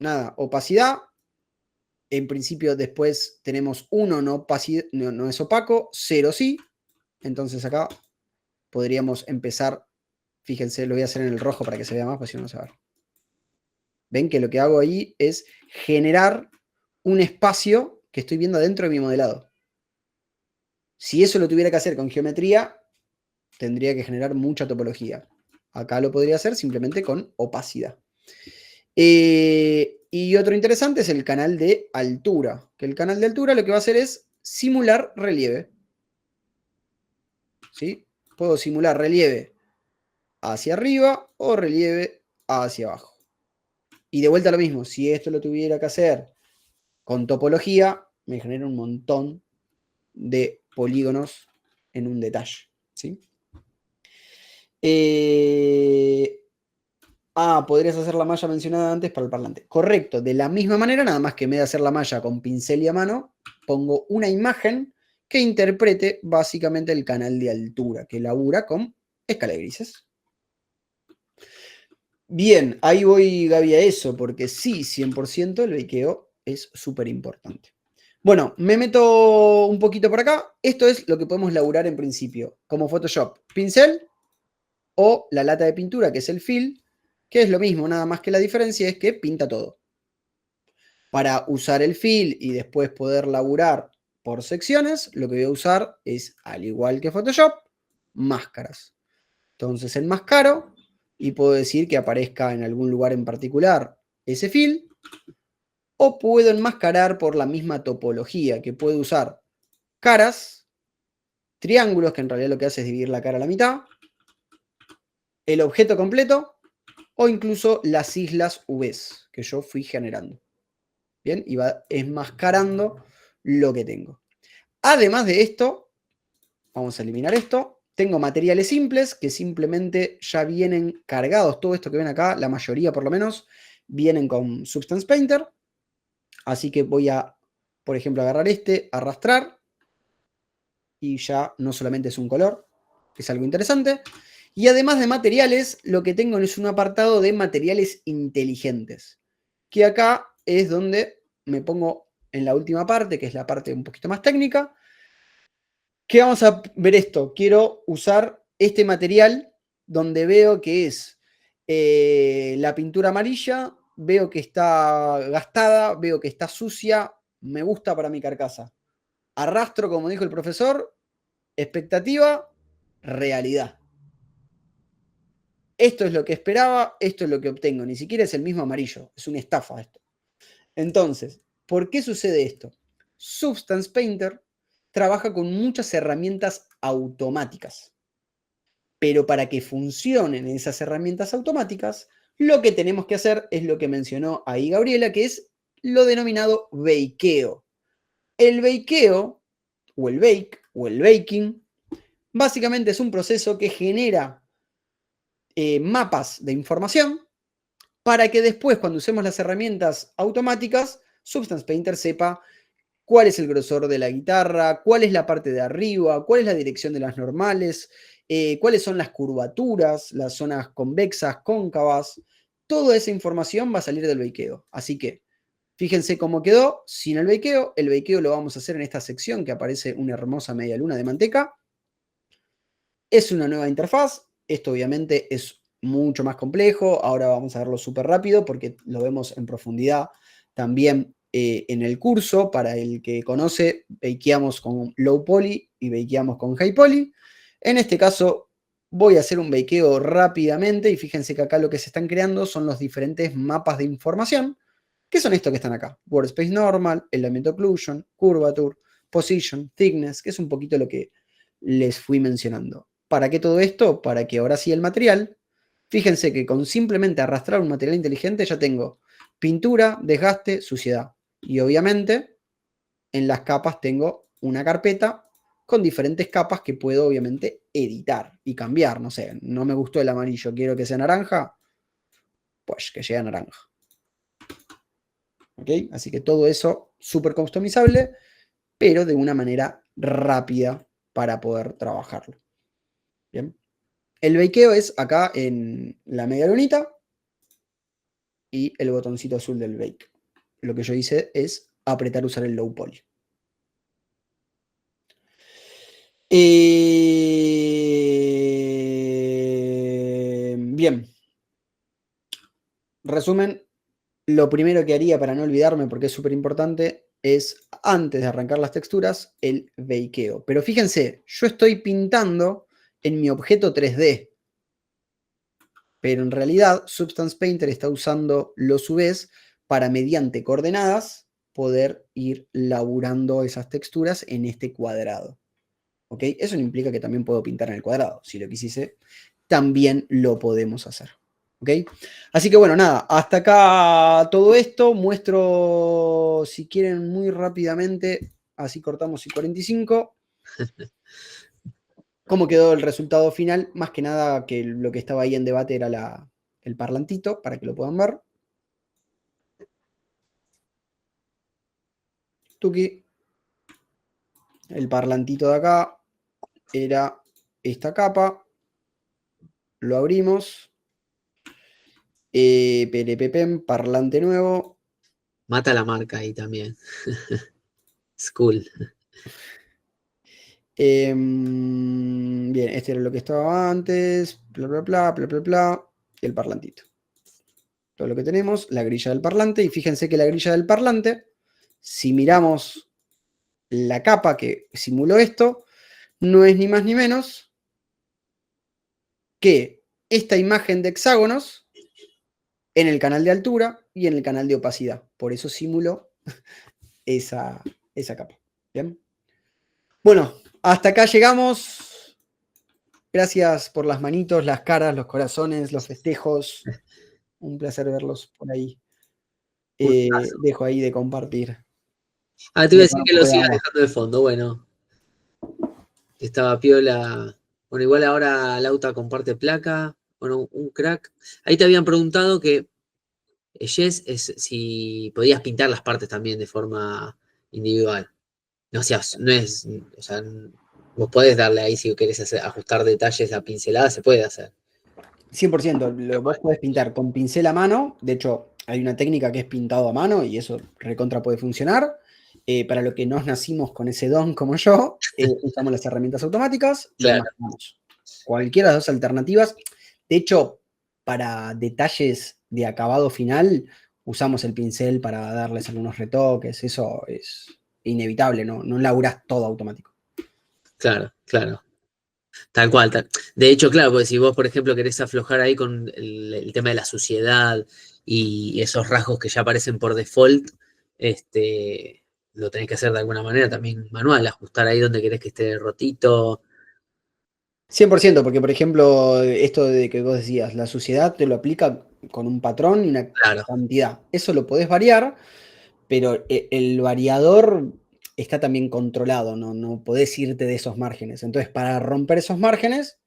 nada, opacidad. En principio después tenemos 1 no es opaco, 0 sí. Entonces acá podríamos empezar, fíjense, lo voy a hacer en el rojo para que se vea más, pues si no, no se va a ver. Ven que lo que hago ahí es generar un espacio que estoy viendo dentro de mi modelado. Si eso lo tuviera que hacer con geometría, tendría que generar mucha topología. Acá lo podría hacer simplemente con opacidad. Y otro interesante es el canal de altura. Que el canal de altura lo que va a hacer es simular relieve. ¿Sí? Puedo simular relieve hacia arriba o relieve hacia abajo. Y de vuelta lo mismo, si esto lo tuviera que hacer con topología, me genera un montón de polígonos en un detalle. ¿Sí? Podrías hacer la malla mencionada antes para el parlante. Correcto, de la misma manera, nada más que en vez de hacer la malla con pincel y a mano, pongo una imagen que interprete básicamente el canal de altura, que labura con escala de grises. Bien, ahí voy, Gaby, a eso, porque sí, 100% el bakeo es súper importante. Bueno, me meto un poquito por acá. Esto es lo que podemos laburar en principio, como Photoshop. Pincel o la lata de pintura, que es el fill, que es lo mismo, nada más que la diferencia es que pinta todo. Para usar el fill y después poder laburar por secciones, lo que voy a usar es, al igual que Photoshop, máscaras. Entonces enmascaro y puedo decir que aparezca en algún lugar en particular ese fill, o puedo enmascarar por la misma topología, que puedo usar caras, triángulos, que en realidad lo que hace es dividir la cara a la mitad, el objeto completo, o incluso las islas UVs que yo fui generando. Bien, y va enmascarando lo que tengo. Además de esto, vamos a eliminar esto. Tengo materiales simples que simplemente ya vienen cargados. Todo esto que ven acá, la mayoría por lo menos, vienen con Substance Painter. Así que voy a, por ejemplo, agarrar este, arrastrar. Y ya no solamente es un color, que es algo interesante. Y además de materiales, lo que tengo es un apartado de materiales inteligentes. Que acá es donde me pongo en la última parte, que es la parte un poquito más técnica, que vamos a ver esto. Quiero usar este material donde veo que es la pintura amarilla, veo que está gastada, veo que está sucia, me gusta para mi carcasa. Arrastro, como dijo el profesor, expectativa, realidad. Esto es lo que esperaba, esto es lo que obtengo. Ni siquiera es el mismo amarillo, es una estafa esto. Entonces, ¿por qué sucede esto? Substance Painter trabaja con muchas herramientas automáticas. Pero para que funcionen esas herramientas automáticas, lo que tenemos que hacer es lo que mencionó ahí Gabriela, que es lo denominado bakeo. El bakeo, o el bake, o el baking, básicamente es un proceso que genera mapas de información para que después, cuando usemos las herramientas automáticas, Substance Painter sepa cuál es el grosor de la guitarra, cuál es la parte de arriba, cuál es la dirección de las normales, cuáles son las curvaturas, las zonas convexas, cóncavas. Toda esa información va a salir del bakeo. Así que fíjense cómo quedó sin el bakeo. El bakeo lo vamos a hacer en esta sección que aparece una hermosa media luna de manteca. Es una nueva interfaz. Esto obviamente es mucho más complejo. Ahora vamos a verlo súper rápido porque lo vemos en profundidad también en el curso. Para el que conoce, bakeamos con low poly y bakeamos con high poly. En este caso voy a hacer un bakeo rápidamente y fíjense que acá lo que se están creando son los diferentes mapas de información, que son estos que están acá. Workspace Normal, Element Occlusion, Curvature, Position, Thickness, que es un poquito lo que les fui mencionando. ¿Para qué todo esto? Para que ahora sí el material, fíjense que con simplemente arrastrar un material inteligente ya tengo pintura, desgaste, suciedad. Y obviamente en las capas tengo una carpeta con diferentes capas que puedo obviamente editar y cambiar. No sé, no me gustó el amarillo, quiero que sea naranja, pues que sea naranja. ¿Ok? Así que todo eso súper customizable, pero de una manera rápida para poder trabajarlo. Bien. El bakeo es acá en la media lunita y el botoncito azul del bake. Lo que yo hice es apretar usar el low poly. Bien. Resumen, lo primero que haría para no olvidarme, porque es súper importante, es antes de arrancar las texturas, el bakeo. Pero fíjense, yo estoy pintando en mi objeto 3D. Pero en realidad Substance Painter está usando los UVs para, mediante coordenadas, poder ir laburando esas texturas en este cuadrado. ¿Ok? Eso no implica que también puedo pintar en el cuadrado. Si lo quisiese, también lo podemos hacer. ¿Ok? Así que bueno, nada, hasta acá todo esto. Muestro, si quieren, muy rápidamente, así cortamos y 45. Cómo quedó el resultado final, más que nada que lo que estaba ahí en debate era el parlantito, para que lo puedan ver. Tuki. El parlantito de acá era esta capa. Lo abrimos. Perepepem, parlante nuevo. Mata la marca ahí también. School. Bien, este era lo que estaba antes. Bla, bla, bla, bla, bla, bla. Y el parlantito. Todo lo que tenemos, la grilla del parlante. Y fíjense que la grilla del parlante, si miramos la capa que simuló esto, no es ni más ni menos que esta imagen de hexágonos en el canal de altura y en el canal de opacidad. Por eso simuló esa capa. ¿Bien? Bueno, hasta acá llegamos. Gracias por las manitos, las caras, los corazones, los festejos. Un placer verlos por ahí. Dejo ahí de compartir. Te iba a decir que lo sigas dejando de fondo. Bueno, estaba piola. Bueno, igual ahora Lauta comparte placa. Bueno, un crack. Ahí te habían preguntado que Jess es si podías pintar las partes también de forma individual. No seas, no es, o sea, vos podés darle ahí si querés ajustar detalles a pincelada, se puede hacer. 100%. Vos podés pintar con pincel a mano. De hecho, hay una técnica que es pintado a mano y eso recontra puede funcionar. Para lo que no nacimos con ese don como yo, usamos las herramientas automáticas y Claro, enmarcamos. Cualquiera de las dos alternativas. De hecho, para detalles de acabado final, usamos el pincel para darles algunos retoques. Eso es inevitable, no laburás todo automático. claro, claro. Tal cual. De hecho, claro, porque si vos, por ejemplo, querés aflojar ahí con el tema de la suciedad y esos rasgos que ya aparecen por default, lo tenés que hacer de alguna manera también manual, ajustar ahí donde querés que esté rotito. 100%, porque por ejemplo, esto de que vos decías, la suciedad te lo aplica con un patrón y una Claro. cantidad. Eso lo podés variar, pero el variador está también controlado, no podés irte de esos márgenes. Entonces, para romper esos márgenes,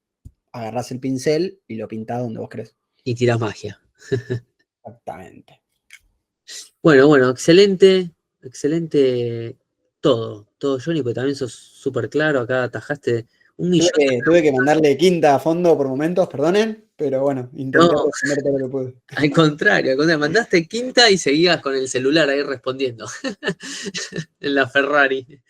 agarrás el pincel y lo pintás donde vos querés. Y tirás magia. Exactamente. Bueno, excelente, excelente todo, Johnny, porque también sos súper claro, acá atajaste un Tuve millón de que, tuve que mandarle quinta a fondo por momentos, perdonen, pero bueno, intenté preguntas. responder todo lo que pude. Al contrario, mandaste quinta y seguías con el celular ahí respondiendo en la Ferrari.